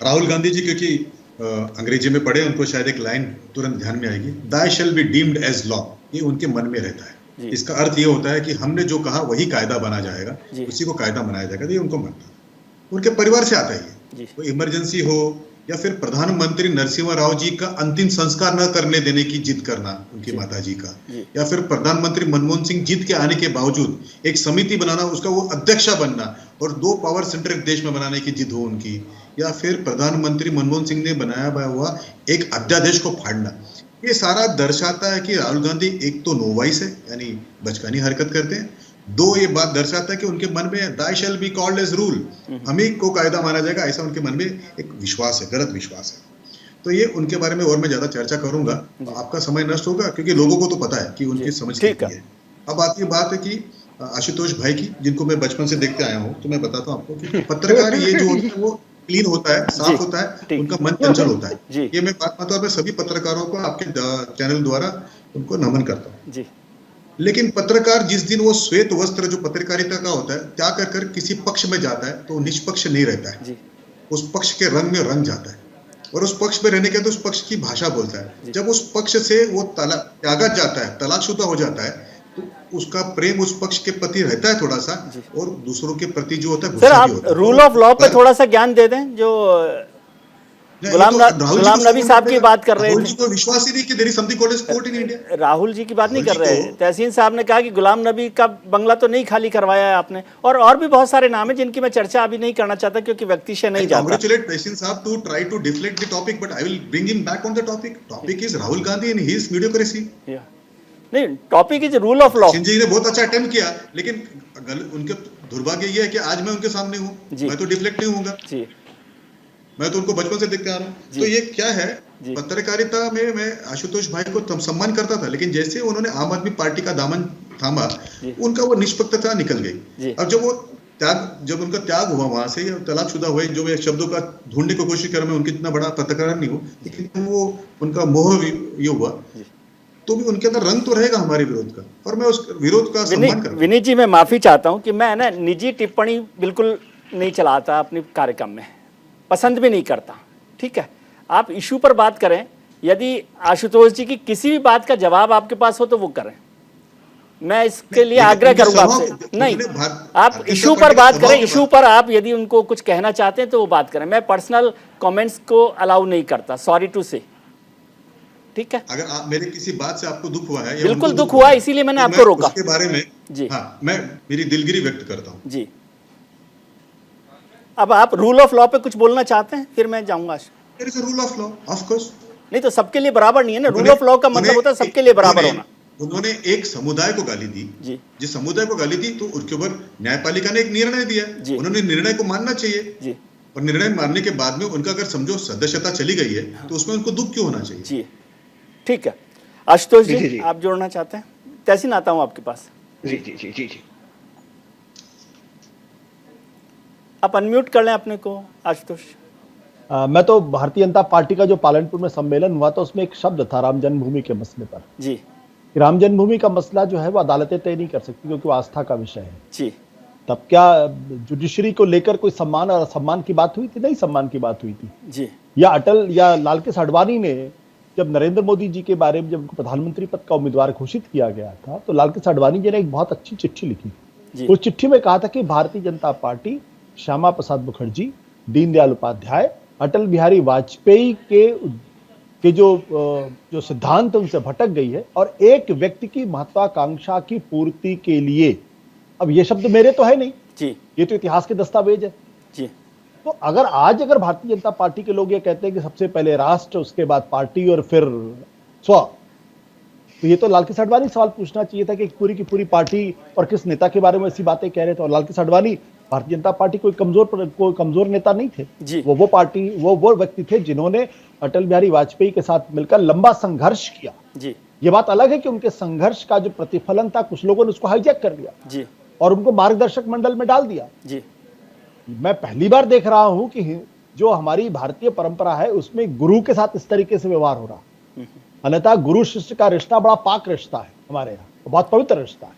राहुल गांधी जी, क्योंकि अंग्रेजी में पढ़े, उनको शायद एक लाइन तुरंत ध्यान में आएगी, thy shall be deemed as law. ये उनके मन में रहता है। इसका अर्थ ये होता है कि हमने जो कहा वही कायदा बना जाएगा, उसी को कायदा बनाया जाएगा। ये उनको मानता है, उनके परिवार से आता है। कोई इमरजेंसी हो या फिर प्रधानमंत्री नरसिम्हा राव जी का अंतिम संस्कार न करने देने की जिद करना उनकी माता जी का, या फिर प्रधानमंत्री मनमोहन सिंह जीत के आने के बावजूद एक समिति बनाना, उसका वो अध्यक्षा बनना और 2 पावर सेंटर देश में बनाने की जिद हो उनकी, या फिर प्रधानमंत्री मनमोहन सिंह ने बनाया हुआ एक अध्यादेश को फाड़ना। ये सारा दर्शाता है कि राहुल गांधी एक तो नोवाइस है, यानी बचकानी हरकत करते हैं, 2 ये बात दर्शाता है कि उनके मन में thy shall be called as rule, हम ही को कायदा माना जाएगा, ऐसा उनके मन में एक विश्वास है, गलत विश्वास है। तो ये उनके बारे में और मैं ज्यादा चर्चा करूंगा तो आपका समय नष्ट होगा, क्योंकि लोगों को तो पता है कि उनकी समझ कितनी है। अब आती बात है कि आशुतोष भाई की, जिनको मैं बचपन से देखते आया हूँ, तो मैं बताता हूँ आपको कि पत्रकार ये जो होता है वो क्लीन होता है, साफ होता है, उनका मन चंचल होता है। ये मैं बात मानता हूँ, मैं सभी पत्रकारों को आपके चैनल द्वारा उनको नमन करता हूँ। लेकिन पत्रकार जिस दिन वो श्वेत वस्त्र जो पत्रकारिता का होता है त्याग कर कर किसी पक्ष में जाता है तो निष्पक्ष नहीं रहता है, उस पक्ष के रंग में रंग जाता है, और उस पक्ष में रहने के तो उस पक्ष की भाषा बोलता है। जब उस पक्ष से वो त्यागा जाता है, तलाकशुदा हो जाता है, तो उसका प्रेम उस पक्ष के प्रति रहता है थोड़ा सा, और दूसरों के प्रति जो होता है सर, आप रूल ऑफ लॉ पे थोड़ा सा ज्ञान दे दें। जो गुलाम नबी साहब की बात कर रहे थे, तो विश्वास ही नहीं कि there is something called as court in India. Rahul ji की बात नहीं कर रहे, तहसीन साहब ने कहा कि गुलाम नबी का बंगला तो नहीं खाली करवाया है आपने, और भी बहुत सारे नाम है जिनकी मैं चर्चा अभी नहीं करना चाहता क्योंकि व्यक्ति से नहीं जाता। कांग्रेचुलेट तहसीन साहब to try to deflect the topic, but I will bring him back on the topic. Topic is Rahul Gandhi and his mediocrity. नहीं, topic is rule of law. Singh ji ने बहुत अच्छा अटेम्प्ट किया, लेकिन उनके दुर्भाग्य ये है कि आज मैं उनके सामने हूँ, मैं तो डिफ्लेक्ट नहीं होऊंगा, मैं तो उनको बचपन से देखते आ रहा हूँ। तो ये क्या है, पत्रकारिता में मैं आशुतोष भाई को सम्मान करता था, लेकिन जैसे उन्होंने आम आदमी पार्टी का दामन थामा, उनका वो निष्पक्षता निकल गई। अब जब उनका त्याग हुआ वहां से, तलाकशुदा हुए, जो शब्दों का ढूंढने की कोशिश कर, मैं उनकी इतना बड़ा पत्रकार नहीं हूँ, लेकिन वो उनका मोह ये हुआ, तो भी उनके अंदर रंग तो रहेगा हमारे विरोध का, और मैं उस विरोध का सम्मान करूंगा। विनीत जी, मैं माफी चाहता हूं कि मैं ना निजी टिप्पणी बिल्कुल नहीं चलाता अपने कार्यक्रम में, पसंद भी नहीं करता। ठीक है, आप इशू पर बात करें, यदि आशुतोष जी की किसी भी बात का जवाब आपके पास हो तो वो करें, मैं इसके लिए आग्रह करूंगा आपसे। नहीं, आप इशू पर बात करें, इशू पर आप यदि उनको कुछ कहना चाहते हैं तो वो बात करें, मैं पर्सनल कमेंट्स को अलाउ नहीं करता, सॉरी टू से। ठीक है, अगर मेरे किसी बात से आपको दुख हुआ है, बिल्कुल दुख हुआ, इसीलिए मैंने आपको रोका। उसके बारे में जी हाँ, मैं मेरी दिलगिरी व्यक्त करता हूँ जी। अब आप रूल ऑफ लॉ पे कुछ बोलना चाहते हैं, फिर मैं जाऊंगा। There is a rule of law, of course. नहीं तो सबके लिए बराबर नहीं है ना, रूल ऑफ लॉ का मतलब होता है सबके लिए बराबर होना। उन्होंने एक समुदाय को गाली दी, जिस समुदाय को गाली दी तो उसके ऊपर न्यायपालिका ने एक निर्णय दिया, उन्होंने निर्णय को मानना चाहिए, और निर्णय मानने के बाद में उनका अगर समझो सदस्यता चली गई है तो उसमें उनको दुख क्यों होना चाहिए। जी ठीक है, आशुतोष जी आप जोड़ना चाहते हैं? तहसीन आता हूं आपके पास। जी जी जी जी जी, आप अनम्यूट कर लें अपने को आशुतोष। मैं तो भारतीय जनता पार्टी का जो पालनपुर में सम्मेलन हुआ था उसमें एक शब्द था राम जन्मभूमि के मसले पर। जी, राम जन्मभूमि का मसला जो है वो अदालतें तय नहीं कर सकती क्योंकि वो आस्था का विषय है। जी, तब क्या जुडिशरी को लेकर कोई सम्मान और असम्मान की बात हुई थी? नहीं, सम्मान की बात हुई थी। जी, या अटल या लालकृष्ण आडवाणी ने जब नरेंद्र मोदी जी के बारे में जब उनको प्रधानमंत्री पद का उम्मीदवार घोषित किया गया था तो लालकृष्ण आडवाणी जी ने एक बहुत अच्छी चिट्ठी लिखी। उस चिट्ठी में कहा था कि भारतीय जनता पार्टी श्यामा प्रसाद मुखर्जी, दीनदयाल उपाध्याय, अटल बिहारी वाजपेयी के जो सिद्धांत उनसे भटक गई है, और एक व्यक्ति की महत्वाकांक्षा की पूर्ति के लिए, अब ये शब्द मेरे तो है नहीं जी, ये तो इतिहास के दस्तावेज है जी। तो अगर भारतीय जनता पार्टी के लोग ये कहते हैं कि सबसे पहले राष्ट्र, उसके बाद पार्टी और फिर स्व, तो ये तो लालकृष्ण आडवाणी सवाल पूछना चाहिए था कि पूरी की पूरी पार्टी और किस नेता के बारे में ऐसी बातें कह रहे थे। और लालकृष्ण आडवाणी भारतीय जनता पार्टी कोई कमजोर नेता नहीं थे जी। वो पार्टी वो व्यक्ति थे जिन्होंने अटल बिहारी वाजपेयी के साथ मिलकर लंबा संघर्ष किया जी। ये बात अलग है कि उनके संघर्ष का जो प्रतिफलन था कुछ लोगों ने उसको हाईजैक कर लिया जी, और उनको मार्गदर्शक मंडल में डाल दिया जी। मैं पहली बार देख रहा हूं कि जो हमारी भारतीय परंपरा है उसमें गुरु के साथ इस तरीके से व्यवहार हो रहा। अन्यथा गुरु शिष्य का रिश्ता बड़ा पाक रिश्ता है हमारे यहाँ, बहुत पवित्र रिश्ता है।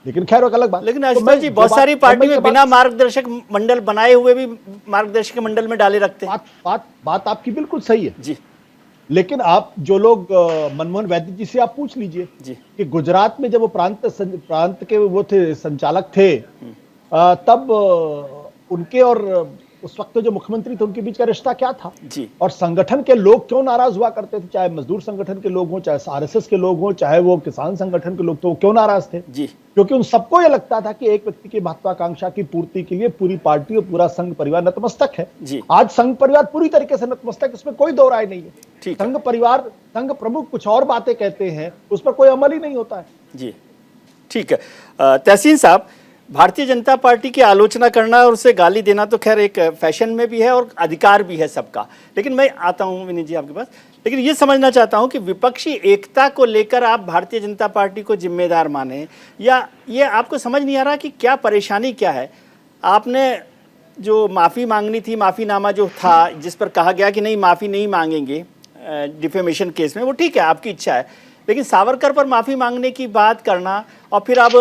लेकिन खैर एक अलग बात। लेकिन आशुतोष जी बहुत सारी पार्टी में बिना मार्गदर्शक मंडल बनाए हुए भी मार्गदर्शक मंडल में डाले रखते हैं। बात आपकी बिल्कुल सही है जी। लेकिन आप जो लोग मनमोहन वैद्य जी से आप पूछ लीजिए कि गुजरात में जब वो प्रांत के वो थे संचालक थे, तब उनके और उस वक्त जो मुख्यमंत्री थे उनके बीच का रिश्ता क्या था जी। और संगठन के लोग क्यों नाराज हुआ करते थे, चाहे मजदूर संगठन के लोग हों, चाहे आरएसएस के लोग हों, चाहे वो किसान संगठन के लोग, तो वो क्यों नाराज थे जी। क्योंकि उन सबको ये लगता था कि एक व्यक्ति की महत्वाकांक्षा की पूर्ति के लिए पूरी पार्टी और पूरा संघ परिवार नतमस्तक है जी। आज संघ परिवार पूरी तरीके से नतमस्तक, इसमें कोई दो राय नहीं है। ठीक। संघ परिवार, संघ प्रमुख कुछ और बातें कहते हैं, उस पर कोई अमल ही नहीं होता है। जी ठीक है। तहसीन साहब, भारतीय जनता पार्टी की आलोचना करना और उसे गाली देना तो खैर एक फैशन में भी है और अधिकार भी है सबका, लेकिन मैं आता हूं विनीत जी आपके पास, लेकिन ये समझना चाहता हूं कि विपक्षी एकता को लेकर आप भारतीय जनता पार्टी को जिम्मेदार माने या ये आपको समझ नहीं आ रहा कि क्या परेशानी क्या है। आपने जो माफ़ी मांगनी थी, माफ़ीनामा जो था जिस पर कहा गया कि नहीं माफ़ी नहीं मांगेंगे डिफेमेशन केस में, वो ठीक है, आपकी इच्छा है, लेकिन सावरकर पर माफ़ी मांगने की बात करना और फिर अब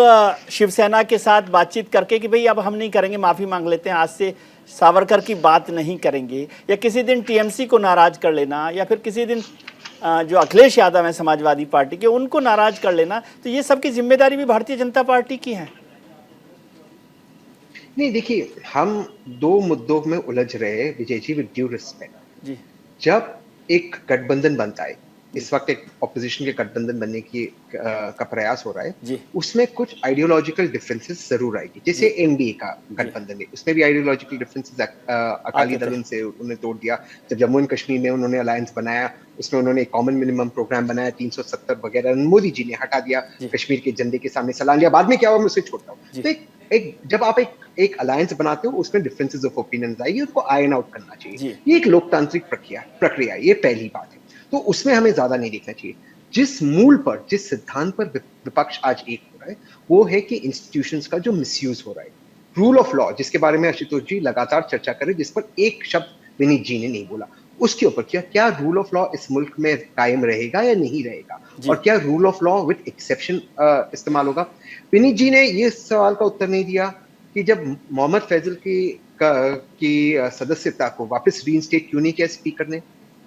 शिवसेना के साथ बातचीत करके कि भाई अब हम नहीं करेंगे, माफ़ी मांग लेते हैं, आज से सावरकर की बात नहीं करेंगे, या किसी दिन टीएमसी को नाराज़ कर लेना, या फिर किसी दिन जो अखिलेश यादव हैं समाजवादी पार्टी के उनको नाराज़ कर लेना, तो ये सब की जिम्मेदारी भी भारतीय जनता पार्टी की है। नहीं, देखिए, हम दो मुद्दों में उलझ रहे हैं Vijay ji, with due respect. जी। जब एक गठबंधन बनता है, इस वक्त एक ऑपोजिशन के गठबंधन बनने की का प्रयास हो रहा है जी। उसमें कुछ आइडियोलॉजिकल डिफरेंसेस जरूर आएगी, जैसे एनडीए का गठबंधन है, उसमें भी आइडियोलॉजिकल डिफरेंसेस अकाली दल से उन्होंने तोड़ दिया। जब जम्मू एंड कश्मीर में उन्होंने अलायंस बनाया, उसमें उन्होंने एक कॉमन मिनिमम प्रोग्राम बनाया, 370 वगैरह, मोदी जी ने हटा दिया, कश्मीर के झंडे के सामने सलाम लिया, बाद में क्या हुआ मैं उसे छोड़ता हूँ। तो एक जब आप एक अलायंस बनाते हो उसमें डिफरेंसेस ऑफ ओपिनियन आएगी, उसको आयन आउट करना चाहिए। ये एक लोकतांत्रिक प्रक्रिया है, ये पहली बात है, तो उसमें हमें ज्यादा नहीं देखना चाहिए। जिस मूल पर, जिस सिद्धांत पर विपक्ष आज एक हो रहा है वो है कि इंस्टीट्यूशंस का जो मिसयूज हो रहा है, रूल ऑफ लॉ जिसके बारे में आशुतोष जी लगातार चर्चा कर रहे हैं, जिस पर एक शब्द विनीत जी ने नहीं बोला, उसके ऊपर क्या रूल ऑफ लॉ इस मुल्क में कायम रहेगा या नहीं रहेगा, और क्या rule of law with exception इस्तेमाल होगा। विनीत जी ने ये सवाल का उत्तर नहीं दिया कि जब मोहम्मद फैजल की सदस्यता को वापस रीइंस्टेट क्यों नहीं किया स्पीकर ने,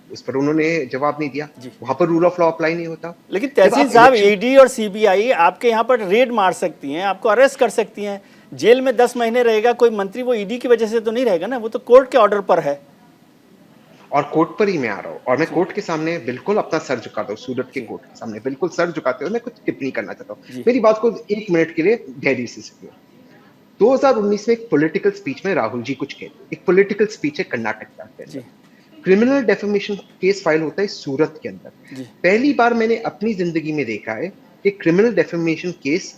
उस पर उन्होंने जवाब नहीं दिया। वहां पर रूल ऑफ लॉ अप्लाई नहीं होता। लेकिन तहसील साहब, ईडी और सीबीआई आपके यहाँ पर रेड मार सकती हैं, आपको अरेस्ट कर सकती हैं, जेल में 10 महीने रहेगा कोई मंत्री, वो ईडी की वजह से तो नहीं रहेगा ना, वो तो कोर्ट के ऑर्डर पर है। और कोर्ट पर ही मैं आ रहा हूँ, और मैं कोर्ट के सामने बिल्कुल अपना सर झुकाता हूँ, सूरत के कोर्ट के सामने बिल्कुल सर झुकाते हुए मैं कुछ टिप्पणी करना चाहता हूँ। मेरी बात को 1 मिनट के लिए धैर्य से सुनिए। 2019 में एक पॉलिटिकल स्पीच में राहुल जी कुछ कहते, एक पॉलिटिकल स्पीच है कर्नाटक का, क्रिमिनल डेफेमेशन केस फाइल होता है सूरत के अंदर। पहली बार मैंने अपनी जिंदगी में देखा है कि क्रिमिनल डेफेमेशन केस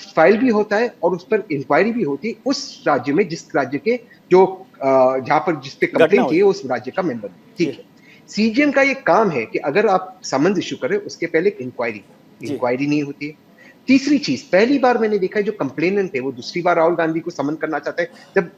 फाइल भी होता है और उस पर इंक्वायरी भी होती है उस राज्य में, जिस राज्य के जो जहां पर जिस पे कंप्लेंट की है उस राज्य का मेंबर। ठीक है, सीजीएम का ये काम है कि अगर आप समन्स इशू करें उसके पहले एक इंक्वायरी नहीं होती है। तीसरी चीज, पहली बार मैंने देखा है जो कंप्लेनेंट है वो दूसरी बार राहुल गांधी को समन करना चाहता है, जब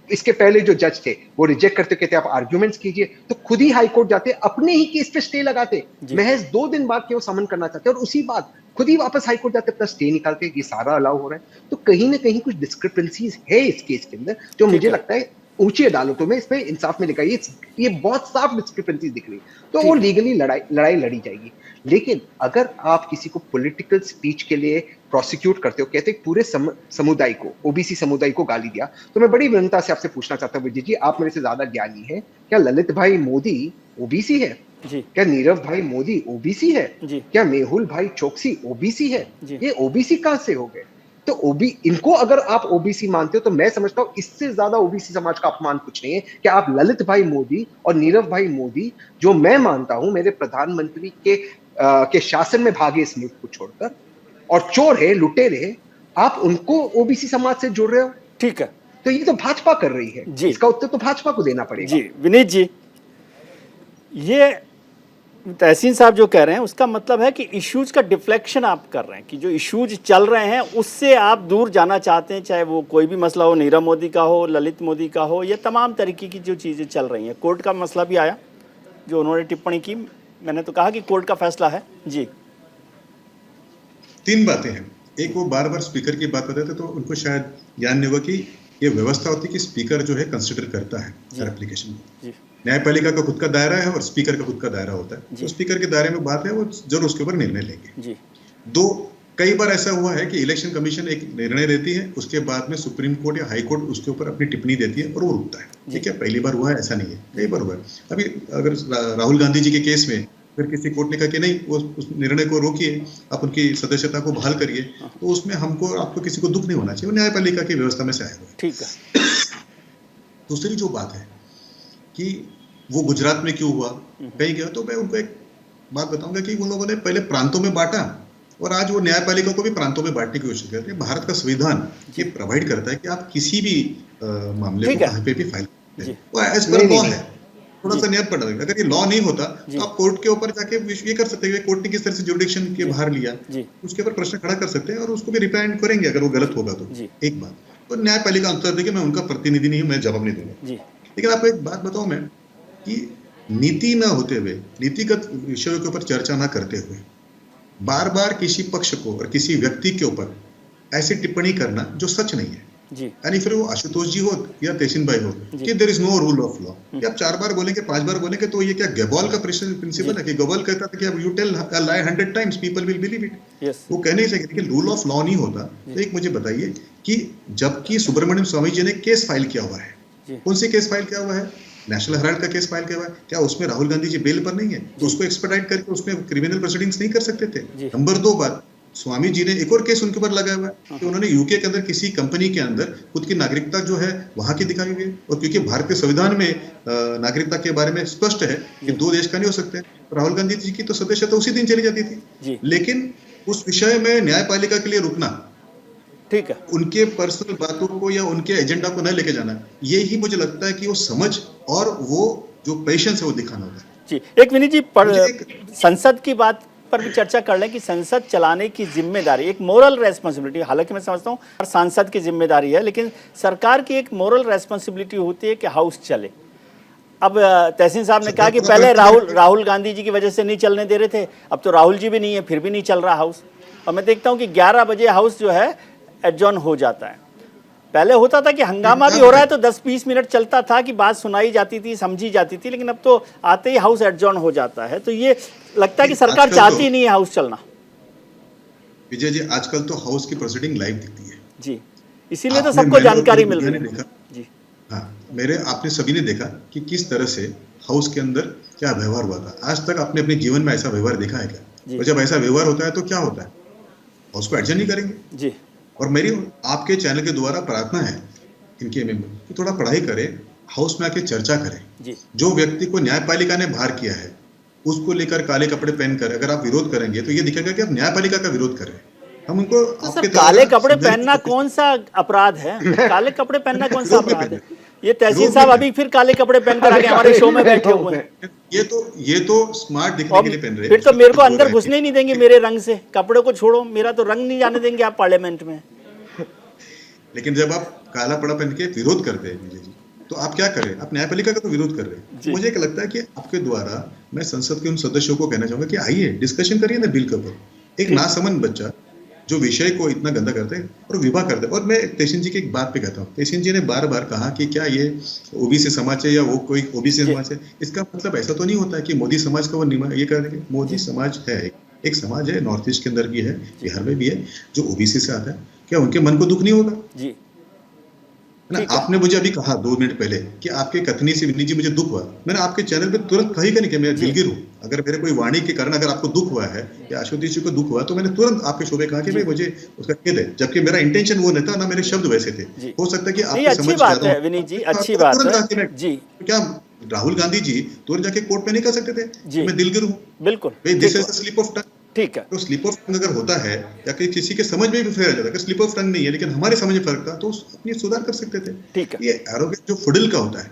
इसके पहले जो जज थे वो रिजेक्ट करते, कहते आप आर्ग्यूमेंट्स कीजिए, तो खुद ही हाई कोर्ट जाते, अपने ही केस पे स्टे लगाते, महज 2 दिन बाद के वो समन करना चाहते और उसी बात खुद ही वापस हाई कोर्ट जाते, अपना स्टे निकालते। ये सारा अलाउ हो रहा है, तो कहीं ना कहीं कुछ डिस्क्रिपेंसीज है इस केस के अंदर, जो मुझे लगता है ऊंची अदालतों में इसमें इंसाफ में लिखा है, ये बहुत साफ डिस्क्रिपेंसीज दिख रही है, तो वो लीगली लड़ाई लड़ी जाएगी। लेकिन अगर आप किसी को पॉलिटिकल स्पीच के लिए प्रोसिक्यूट करते हो, कहते हैं पूरे समुदाय को, ओबीसी समुदाय को गाली दिया, तो मैं बड़ी विनम्रता से आपसे पूछना चाहता हूँ विजय जी, आप मेरे से ज्यादा ज्ञानी है, क्या ललित भाई मोदी ओबीसी है? क्या नीरव भाई मोदी ओबीसी है? क्या मेहुल भाई चौकसी ओबीसी है? ये ओबीसी कहां से हो गए? तो इनको अगर आप ओबीसी मानते हो तो मैं समझता हूं इससे ज्यादा ओबीसी समाज का अपमान कुछ नहीं है कि आप ललित भाई मोदी और नीरव भाई मोदी, जो मैं मानता हूं मेरे प्रधानमंत्री के शासन में भागे इस मुल्क को छोड़कर, और चोर है, लुटेरे है, आप उनको ओबीसी समाज से जोड़ रहे हो। ठीक है, तो ये तो भाजपा कर रही है, इसका उत्तर तो भाजपा को देना पड़ेगा। जी विनीत जी, ये तहसीन साहब जो कह रहे हैं उसका मतलब है कि इश्यूज का डिफ्लेक्शन आप कर रहे हैं, कि जो इश्यूज चल रहे हैं उससे आप दूर जाना चाहते हैं, चाहे वो कोई भी मसला हो, नीरव मोदी का हो, ललित मोदी का हो, या तमाम तरीके की जो चीज़ें चल रही हैं। कोर्ट का मसला भी आया जो उन्होंने टिप्पणी की, मैंने तो कहा कि कोर्ट का फैसला है। जी, 3 बातें हैं। एक, वो बार बार स्पीकर की बात करते थे तो उनको शायद ज्ञान नहीं हुआ कि ये व्यवस्था होती है कि स्पीकर जो है कंसिडर करता है हर एप्लीकेशन में। न्यायपालिका का खुद का दायरा है और स्पीकर का खुद का दायरा होता है, तो स्पीकर के दायरे में बात है, वो जरूर उसके ऊपर निर्णय लेंगे। 2, कई बार ऐसा हुआ है कि इलेक्शन कमीशन एक निर्णय देती है, उसके बाद में सुप्रीम कोर्ट या हाई कोर्ट उसके ऊपर अपनी टिप्पणी देती है और वो रुकता है। ठीक है, पहली बार हुआ है ऐसा नहीं है, कई बार हुआ है। अभी अगर राहुल गांधी जी के केस में अगर किसी कोर्ट ने कहा कि नहीं वो उस निर्णय को रोकिए, आप उनकी सदस्यता को बहाल करिए, तो उसमें हमको आपको किसी को दुख नहीं होना चाहिए, वो न्यायपालिका की व्यवस्था में से आया हुआ है। ठीक है। दूसरी जो बात है कि वो गुजरात में क्यों हुआ, कहीं गया, तो मैं उनको एक बात बताऊंगा कि उन लोगों ने पहले प्रांतों में बांटा और आज वो न्यायपालिका को भी प्रांतों में बांटने की कोशिश करते हैं। भारत का संविधान ये प्रोवाइड करता है कि आप किसी भी मामले को कहीं पे भी फाइल करते हैं, वो एज पर लॉ है, थोड़ा सा नियम पड़ा। अगर ये लॉ नहीं होता तो आप कोर्ट के ऊपर जाके ये कर सकते हैं, कोर्ट ने किस तरह से जुडिक्शन के बाहर लिया उसके ऊपर प्रश्न खड़ा कर सकते हैं और उसको भी रिप्रेजेंट करेंगे अगर वो गलत होगा तो। एक बात तो न्यायपालिका अंतर देखिए, मैं उनका प्रतिनिधि नहीं हूं, मैं जवाब नहीं दूंगा। लेकिन आपको एक बात बताऊं मैं कि नीति न होते हुए, नीतिगत विषयों के ऊपर चर्चा न करते हुए बार बार किसी पक्ष को और किसी व्यक्ति के ऊपर ऐसी टिप्पणी करना जो सच नहीं है, यानी फिर वो आशुतोष जी हो या तेसिन भाई हो कि there is no rule of law, कि आप 4 बार बोलेंगे 5 बार बोलेंगे तो ये क्या गेबॉल का प्रिंसिपल है कि गेबॉल कहता था कि अब you tell a lie 100 times people will believe it. वो कहने ही चाहिए कि रूल ऑफ लॉ नहीं होता। तो एक मुझे बताइए कि जबकि सुब्रमण्यम स्वामी जी ने केस फाइल किया हुआ है, कौन सी केस फाइल किया हुआ है? नेशनल हेराल्ड का केस फाइल किया हुआ है, क्या उसमें राहुल गांधी जी बेल पर नहीं है तो उसको एक्सपेडाइट करके उसमें क्रिमिनल प्रोसीडिंग्स नहीं कर सकते थे? नंबर 2 बात, स्वामी जी ने एक और केस उनके ऊपर लगाया हुआ है कि उन्होंने यूके के अंदर किसी कंपनी के अंदर खुद की नागरिकता जो है वहां की दिखाई हुई है, और क्योंकि भारतीय संविधान में नागरिकता के बारे में स्पष्ट है कि 2 देश का नहीं हो सकते, तो राहुल गांधी जी की तो सदस्यता उसी दिन चली जाती थी। लेकिन उस विषय में न्यायपालिका के लिए रुकना, ठीक है, उनके पर्सनल बातों को या उनके एजेंडा को न लेके जाना, यही मुझे लगता है कि वो समझ और वो जो पेशेंस है वो दिखाना होगा। जी, एक विनीत जी संसद की बात पर भी चर्चा कर लें कि संसद चलाने की जिम्मेदारी एक मोरल रेस्पॉन्सिबिलिटी, हालांकि मैं समझता हूँ हर सांसद की जिम्मेदारी है, लेकिन सरकार की एक मोरल रेस्पॉन्सिबिलिटी होती है कि हाउस चले। अब तहसीन साहब ने कहा कि पहले राहुल गांधी जी की वजह से नहीं चलने दे रहे थे, अब तो राहुल जी भी नहीं है फिर भी नहीं चल रहा हाउस, और मैं देखता हूँ कि 11 बजे हाउस जो है एडजॉर्न हो जाता है। पहले होता था कि हंगामा भी हो रहा है तो 10-20 मिनट चलता था कि बात सुनाई जाती थी, समझी जाती थी, लेकिन अब तो आते ही हाउस एडजॉर्न हो जाता है। तो ये लगता है कि सरकार चाहती नहीं है हाउस चलना। विजय जी, आजकल तो हाउस की प्रोसीडिंग लाइव दिखती है जी, इसीलिए तो सबको जानकारी मिल रही है जी। हाँ, आपने सभी ने देखा कि किस तरह से हाउस के अंदर क्या व्यवहार हुआ था। आज तक आपने अपने जीवन में ऐसा व्यवहार देखा है क्या? और जब ऐसा व्यवहार होता है तो क्या होता है? हाउस को एडजॉर्न नहीं करेंगे जी। और मेरी आपके चैनल के द्वारा प्रार्थना है इनके मेंबर कि थोड़ा पढ़ाई करें, हाउस में आके चर्चा करें। जो व्यक्ति को न्यायपालिका ने बाहर किया है उसको लेकर काले कपड़े पहनकर अगर आप विरोध करेंगे तो ये दिखेगा कि आप न्यायपालिका का विरोध कर रहे हैं। हम उनको तो सर, काले कपड़े पहनना कौन सा अपराध है? काले कपड़े पहनना कौन सा अपराध है? ये तहसील साहब अभी फिर काले कपड़े पहनकर आके हमारे शो में बैठे हुए हैं। ये तो स्मार्ट दिखने के लिए पहन रहे हैं। फिर तो मेरे को अंदर घुसने ही नहीं देंगे मेरे रंग से। कपड़े को छोड़ो, मेरा तो रंग नहीं जाने देंगे आप पार्लियामेंट में। लेकिन जब आप काला पड़ा पहन के विरोध करते हैं विजय जी, तो आप क्या कर रहे हैं? आप न्यायपालिका का तो विरोध कर रहे हैं। मुझे एक लगता है कि आपके द्वारा मैं संसद के उन सदस्यों को कहना चाहूंगा कि आइए डिस्कशन करिए ना बिल के ऊपर। एक नासमझ बच्चा जो विषय को इतना गंदा करते हैं और विवाह करते हैं। और मैं तेसिन जी की एक बात पे कहता हूँ, तेसिन जी ने बार बार कहा कि क्या ये ओबीसी समाज है या वो कोई ओबीसी समाज है। इसका मतलब ऐसा तो नहीं होता है कि मोदी समाज का वो ये कर देंगे। मोदी समाज है, एक समाज है, नॉर्थ ईस्ट के अंदर भी है, बिहार में भी है, जो ओबीसी से आता है। क्या उनके मन को दुख नहीं होगा जी? ना, आपने मुझे अभी कहा 2 मिनट पहले कि आपके कथनी से विनीत जी मुझे दुख हुआ। मैंने आपके चैनल पे तुरंत कही नहीं कि मैं दिलगीर हूँ। अगर मेरे कोई वाणी के कारण अगर आपको दुख हुआ है या आशुतोष जी को दुख हुआ तो मैंने तुरंत आपके शो में कहा कि भाई मुझे उसका खेद है, जबकि मेरा इंटेंशन वो नहीं था, ना मेरे शब्द वैसे थे। हो सकता है कि आपकी समझ बात है विनीत जी, अच्छी बात है जी। क्या राहुल गांधी जी तुरंत जाके कोर्ट में नहीं कर सकते थे मैं दिलगीर हूँ? बिल्कुल, this is a slip of tongue. ठीक है, तो स्लिप ऑफ टंग अगर होता है या कि किसी के समझ में भी फर्क आ जाता है, स्लिप ऑफ टंग नहीं है लेकिन हमारे समझ में फर्क था तो अपनी सुधार कर सकते थे। ठीक है, ये एरोगेंस जो फुडिल का होता है,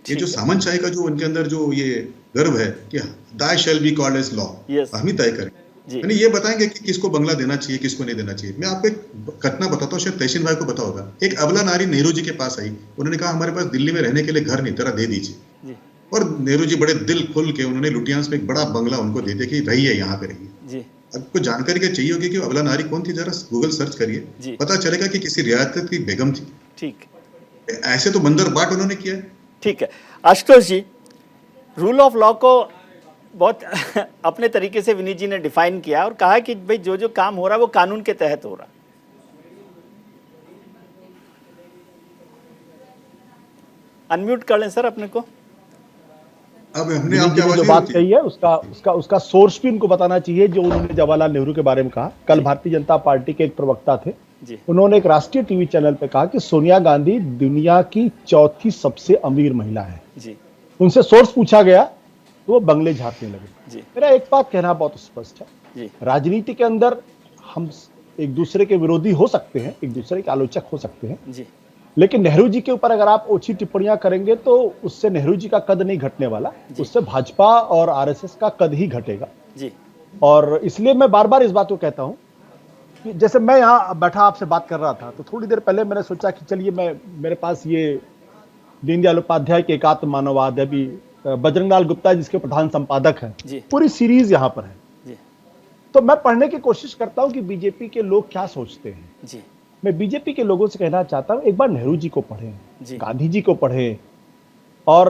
ये जो सामंतशाही का जो उनके अंदर जो ये गर्व है कि they shall be called as law, हम ही तय करें, यानी ये बताएंगे कि किसको बंगला देना चाहिए किसको नहीं देना चाहिए। मैं आपको एक घटना बताता हूँ, शायद तहसीन भाई को पता होगा। एक अबला नारी नेहरू जी के पास आई, उन्होंने कहा हमारे पास दिल्ली में रहने के लिए घर नहीं, तेरा दे दीजिए। और नेहरू जी बड़े दिल खोल के उन्होंने लुटियांस में एक बड़ा बंगला उनको दे दिया कि रहिए यहाँ पे रहिए। आपको जानकारी का चाहिए होगी कि अबला नारी कौन थी, जरा गूगल सर्च करिए, पता चलेगा कि किसी रियासत की बेगम थी। ठीक, ऐसे तो बंदर बाट उन्होंने किया। ठीक है आशुतोष जी, रूल ऑफ लॉ को बहुत अपने तरीके से विनीत जी ने डिफाइन किया और कहा कि भाई जो जो काम हो रहा है वो कानून के तहत हो रहा है। अनम्यूट कर लें सर अपने को। अब हमने आपकी आवाज जो बात कही है उसका सोर्स भी उनको बताना चाहिए जो उन्होंने जवाहरलाल नेहरू के बारे में कहा। कल भारतीय जनता पार्टी के एक प्रवक्ता थे, उन्होंने एक राष्ट्रीय टीवी चैनल पे कहा कि सोनिया गांधी दुनिया की चौथी सबसे अमीर महिला है जी। उनसे सोर्स पूछा गया तो वो बंगले झाड़ने लगे। मेरा एक बात कहना बहुत स्पष्ट है जी। राजनीति के अंदर हम एक दूसरे के विरोधी हो सकते हैं, एक दूसरे के आलोचक हो सकते हैं जी। लेकिन नेहरू जी के ऊपर अगर आप ओछी टिप्पणियां करेंगे तो उससे नेहरू जी का कद नहीं घटने वाला, उससे भाजपा और आरएसएस का कद ही घटेगा जी। और इसलिए मैं बार बार इस बात को कहता हूं कि जैसे मैं यहाँ बैठा आपसे बात कर रहा था तो थोड़ी देर पहले मैंने सोचा कि चलिए मेरे पास ये दीनदयाल उपाध्याय के एकात्म मानववाद है, अभी बजरंगलाल गुप्ता जिसके प्रधान संपादक हैं, पूरी सीरीज यहाँ पर है। तो मैं पढ़ने की कोशिश करता हूँ कि बीजेपी के लोग क्या सोचते हैं जी। मैं बीजेपी के लोगों से कहना चाहता हूं एक बार नेहरू जी को पढ़ें, गांधी जी को पढ़ें और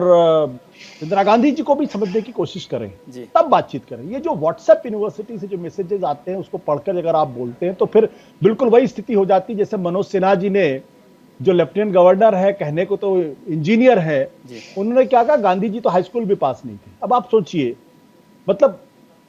इंदिरा गांधी जी को भी समझने की कोशिश करें, तब बातचीत करें। ये जो व्हाट्सएप यूनिवर्सिटी से जो मैसेजेस आते हैं उसको पढ़कर अगर आप बोलते हैं तो फिर बिल्कुल वही स्थिति हो जाती है जैसे मनोज सिन्हा जी ने, जो लेफ्टिनेंट गवर्नर है, कहने को तो इंजीनियर है, उन्होंने क्या कहा गांधी जी तो हाई स्कूल भी पास नहीं थे। अब आप सोचिए, मतलब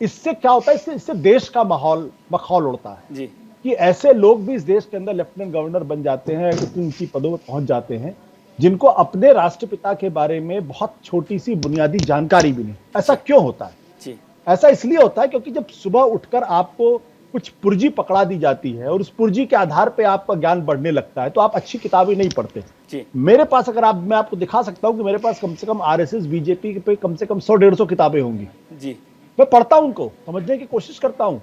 इससे क्या होता है, इससे देश का मखौल उड़ता है जी। कि ऐसे लोग भी इस देश के अंदर लेफ्टिनेंट गवर्नर बन जाते हैं, इतनी ऊंची पदों पर पहुंच जाते हैं जिनको अपने राष्ट्रपिता के बारे में बहुत छोटी सी बुनियादी जानकारी भी नहीं। ऐसा क्यों होता है जी? ऐसा इसलिए होता है क्योंकि जब सुबह उठकर आपको कुछ पुर्जी पकड़ा दी जाती है और उस पुर्जी के आधार पे आपका ज्ञान बढ़ने लगता है तो आप अच्छी किताबें नहीं पढ़ते जी। मेरे पास अगर मैं आपको दिखा सकता हूं कि मेरे पास कम से कम आरएसएस बीजेपी पे कम से कम 100-150 किताबें होंगी जी। मैं पढ़ता हूं, उनको समझने की कोशिश करता हूं।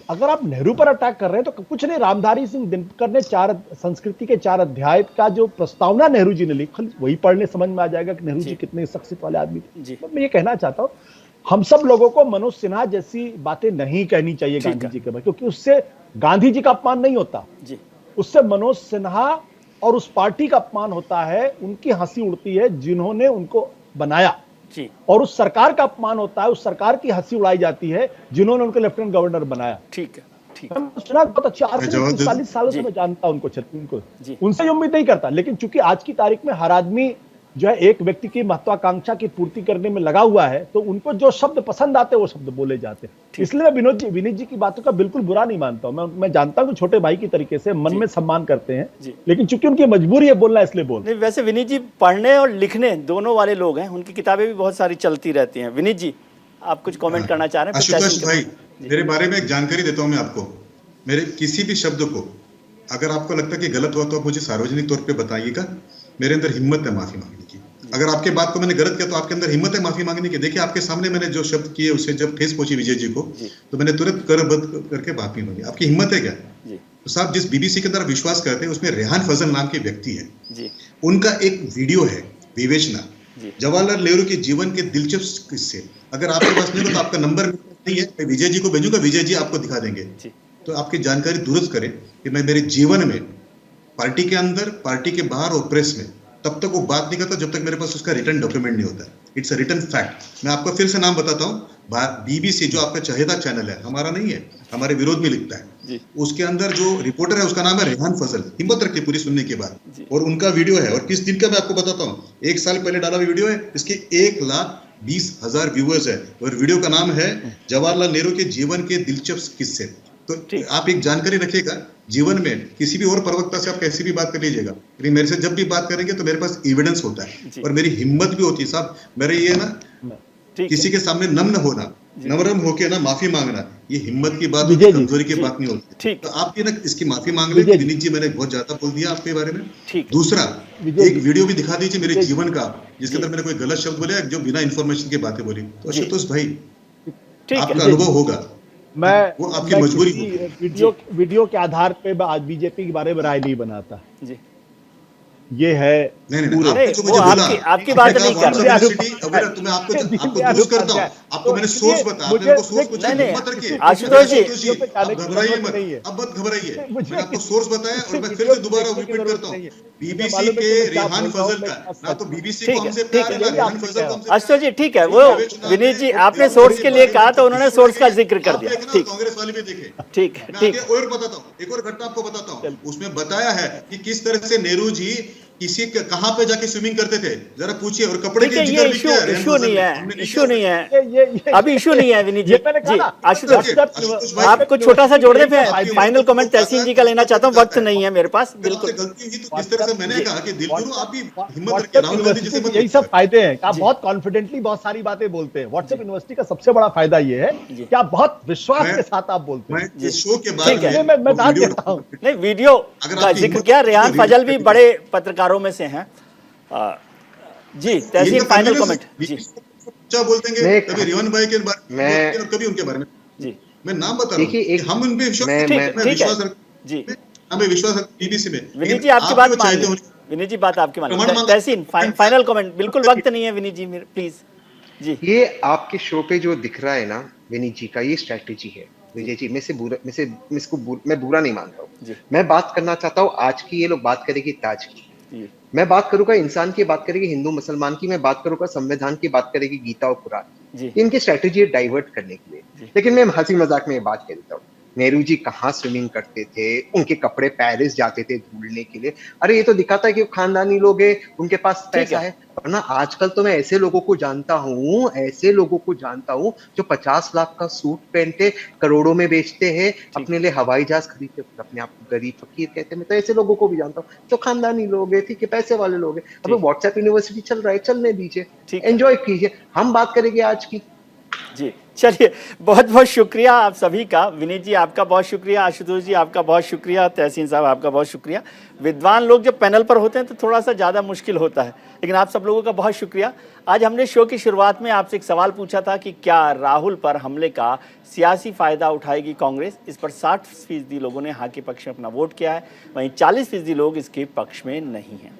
अगर आप नेहरू पर अटैक कर रहे हैं तो कुछ नहीं, रामधारी सिंह दिनकर ने संस्कृति के 4 अध्याय का जो प्रस्तावना नेहरू जी ने लिखी वही पढ़ने समझ में आ जाएगा कि नेहरू जी कितने शख्सियत वाले आदमी थे। तो मैं ये कहना चाहता हूं हम सब लोगों को मनोज सिन्हा जैसी बातें नहीं कहनी चाहिए गांधी जी के बारे, क्योंकि उससे गांधी जी का अपमान नहीं होता जी। उससे मनोज सिन्हा और उस पार्टी का अपमान होता है, उनकी हंसी उड़ती है जिन्होंने उनको बनाया जी। और उस सरकार का अपमान होता है, उस सरकार की हंसी उड़ाई जाती है जिन्होंने उनको लेफ्टिनेंट गवर्नर बनाया। ठीक है, ठीक है। सुना बहुत अच्छी, आज से 40 सालों से मैं जानता हूं उनको, उनसे उम्मीद नहीं करता। लेकिन चूंकि आज की तारीख में हर आदमी जो है एक व्यक्ति की महत्वाकांक्षा की पूर्ति करने में लगा हुआ है तो उनको जो शब्द पसंद आते हैं वो शब्द बोले जाते हैं। इसलिए मैं विनीत जी की बातों का बिल्कुल बुरा नहीं मानता हूं। मैं जानता हूं कि छोटे भाई की तरीके से मन में सम्मान करते हैं, लेकिन चूंकि उनकी मजबूरी है बोलना इसलिए बोल रहे हैं। वैसे विनीत जी पढ़ने और लिखने दोनों वाले लोग हैं, उनकी किताबें भी बहुत सारी चलती रहती हैं। विनीत जी आप कुछ कॉमेंट करना चाह रहे हैं? आशुतोष भाई मेरे बारे में एक जानकारी देता हूँ मैं आपको। मेरे किसी भी शब्द को अगर आपको लगता है कि गलत हुआ तो आप मुझे सार्वजनिक तौर पर बताइएगा। मेरे अंदर हिम्मत है माफी मांगने की। अगर आपके बात को मैंने गलत किया तो आपके अंदर हिम्मत है माफी मांगने की। देखिए आपके सामने मैंने जो शब्द किए उसे जब ठेस पहुंची विजय जी को तो मैंने तुरंत करबद्ध करके माफी मांगी। आपकी हिम्मत है क्या? तो साहब जिस बीबीसी के अंदर विश्वास करते हैं उसमें रेहान फजल नाम के व्यक्ति है, उनका एक वीडियो है विवेचना, जवाहरलाल नेहरू के जीवन के दिलचस्प किस्से। अगर आपके पास नहीं हो तो आपका नंबर नहीं है, मैं विजय जी को भेजूंगा, विजय जी आपको दिखा देंगे। तो आपकी जानकारी दुरुस्त करें कि मैं मेरे जीवन में पार्टी के अंदर, पार्टी के बाहर और प्रेस में तब तक वो बात नहीं करता जब तक मेरे पास उसका रिटर्न डॉक्यूमेंट नहीं होता। It's a written fact. मैं आपको फिर से नाम बताता हूँ, बीबीसी जो आपका चहेता चैनल है, हमारा नहीं है, हमारे विरोध में लिखता है, उसके अंदर जो रिपोर्टर है उसका नाम है रेहान फजल। हिम्मत रखिए पूरी सुनने के बाद। और उनका वीडियो है, और किस दिन का मैं आपको बताता हूँ, 1 साल पहले डाला वीडियो है, इसके 1,20,000 व्यूअर्स है और वीडियो का नाम है जवाहरलाल नेहरू के जीवन के दिलचस्प किस्से। तो आप एक जानकारी रखिएगा, जीवन में किसी भी और प्रवक्ता से आप कैसी भी बात कर लीजिएगा, लेकिन मेरे से जब भी बात करेंगे तो मेरे पास एविडेंस होता है और मेरी हिम्मत भी होती है। साहब मेरे ये ना किसी के सामने नम्र होना, नम्र होके ना माफी मांगना, ये हिम्मत की बात होती है, कमजोरी की बात नहीं होती। तो आप ये ना इसकी माफी मांग ले। विनीत जी मैंने बहुत ज्यादा बोल दिया आपके बारे में। दूसरा एक वीडियो भी दिखा दीजिए मेरे जीवन का जिसके अंदर मैंने कोई गलत शब्द बोले जो बिना इंफॉर्मेशन की बातें बोली। तो आशुतोष भाई आपका अनुभव होगा, वो आपकी मजबूरी वीडियो के आधार पे आज बीजेपी के बारे में राय नहीं बनाता। ये है नहीं अरे, आपने जो वो मुझे बोला, आपकी बात आपने नहीं कहा कर WhatsApp रहे। यूनिवर्सिटी, अगर तुम्हें आपको दुरुस्त करता हूँ, आपको मैंने सोर्स बताया, आपने मेरे को सोर्स पूछा, नहीं, हिम्मत रखिए आशुतोष जी, आप घबराइए मत, अब मत घबराइए, मैंने आपको सोर्स बताया और मैं फिर से दोबारा रिपीट करता हूँ, बीबीसी के रेहान फजल का, ना तो बीबीसी को हमसे प्यार है, ना रेहान फजल को हमसे। आशुतोष जी ठीक है, वो विनीत जी आपने सोर्स के लिए कहा तो उन्होंने सोर्स का जिक्र कर दिया। ठीक, कांग्रेस वाले भी देखे। ठीक है, मैं ठीक आगे और बताता हूँ, एक और घटना आपको बताता हूँ, उसमें बताया है कि किस तरह से नेहरू जी किसी कहां पे जाके स्विमिंग करते थे, जरा पूछिए, और कपड़े के जिक्र भी किया है। इशू नहीं है, इशू नहीं है, अभी इशू नहीं है विनीत जी। जी आशुतोष, आपको छोटा सा जोड़ दे, फिर फाइनल कमेंट तहसीन जी का लेना चाहता हूँ, वक्त नहीं है मेरे पास। बिल्कुल गलती हुई तो जिस तरह से मैंने कहा कि दिलगुरु आप भी हिम्मत रखिए, राहुल गांधी जैसे मत यही सब फायदे हैं। आप बहुत कॉन्फिडेंटली बहुत सारी बातें बोलते हैं। व्हाट्सएप यूनिवर्सिटी का सबसे बड़ा फायदा ये है कि आप बहुत विश्वास के साथ आप बोलते हैं। मैं इस शो के बाद मैं दाद देता हूँ। नहीं, वीडियो का जिक्र किया, रेहान फजल भी बड़े पत्रकारों में से हैं। जी तहसीन, फाइनल कमेंट। जी क्या बोलते हैं कभी रिवन भाई के बारे में और कभी उनके बारे में। जी मैं नाम बता रहा हूं, हम उन पे विश्वास जी, हमें विश्वास बीबीसी में। विनीत जी आपकी बात मान ली, विनीत जी बात आपकी मान ली। तहसीन फाइनल कमेंट, बिल्कुल वक्त नहीं है विनीत जी प्लीज। जी ये आपके शो पे जो दिख रहा है ना विनीत जी का, ये स्ट्रैटेजी है विजय जी। मैं बुरा नहीं मानता हूँ। मैं बात करना चाहता हूँ आज की, ये लोग बात करेगी ताज की, मैं बात करूंगा इंसान की, बात करेगी हिंदू मुसलमान की, मैं बात करूंगा संविधान की, बात करेगी गीता और कुरान। इनकी स्ट्रैटेजी है डाइवर्ट करने के लिए। लेकिन मैं हंसी मजाक में ये बात कह देता हूँ, नेहरू जी कहाँ स्विमिंग करते थे, उनके कपड़े पेरिस जाते थे धुलने के लिए। अरे ये तो दिखाता है कि खानदानी लोग हैं, उनके पास पैसा है। वरना आजकल तो मैं ऐसे लोगों को जानता हूँ जो 50 लाख का सूट पहनते, करोड़ों में बेचते हैं, अपने लिए हवाई जहाज खरीदते, अपने आप को गरीब फकीर कहते हैं। मैं तो ऐसे लोगों को भी जानता हूँ जो खानदानी लोग हैं, ठीक है, पैसे वाले लोग हैं। अब व्हाट्सएप यूनिवर्सिटी चल रहा है, चलने दीजिए, एंजॉय कीजिए, हम बात करेंगे आज की। जी चलिए, बहुत बहुत शुक्रिया आप सभी का। विनीत जी आपका बहुत शुक्रिया, आशुतोष जी आपका बहुत शुक्रिया, तहसीन साहब आपका बहुत शुक्रिया। विद्वान लोग जब पैनल पर होते हैं तो थोड़ा सा ज़्यादा मुश्किल होता है, लेकिन आप सब लोगों का बहुत शुक्रिया। आज हमने शो की शुरुआत में आपसे एक सवाल पूछा था कि क्या राहुल पर हमले का सियासी फ़ायदा उठाएगी कांग्रेस। इस पर 60% लोगों ने हाँ के पक्ष में अपना वोट किया है, वहीं 40% लोग इसके पक्ष में नहीं हैं।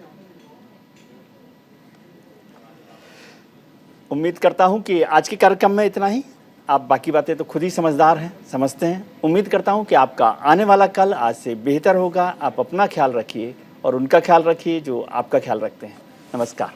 उम्मीद करता हूं कि आज के कार्यक्रम में इतना ही। आप बाकी बातें तो खुद ही समझदार हैं, समझते हैं। उम्मीद करता हूं कि आपका आने वाला कल आज से बेहतर होगा। आप अपना ख्याल रखिए और उनका ख्याल रखिए जो आपका ख्याल रखते हैं। नमस्कार।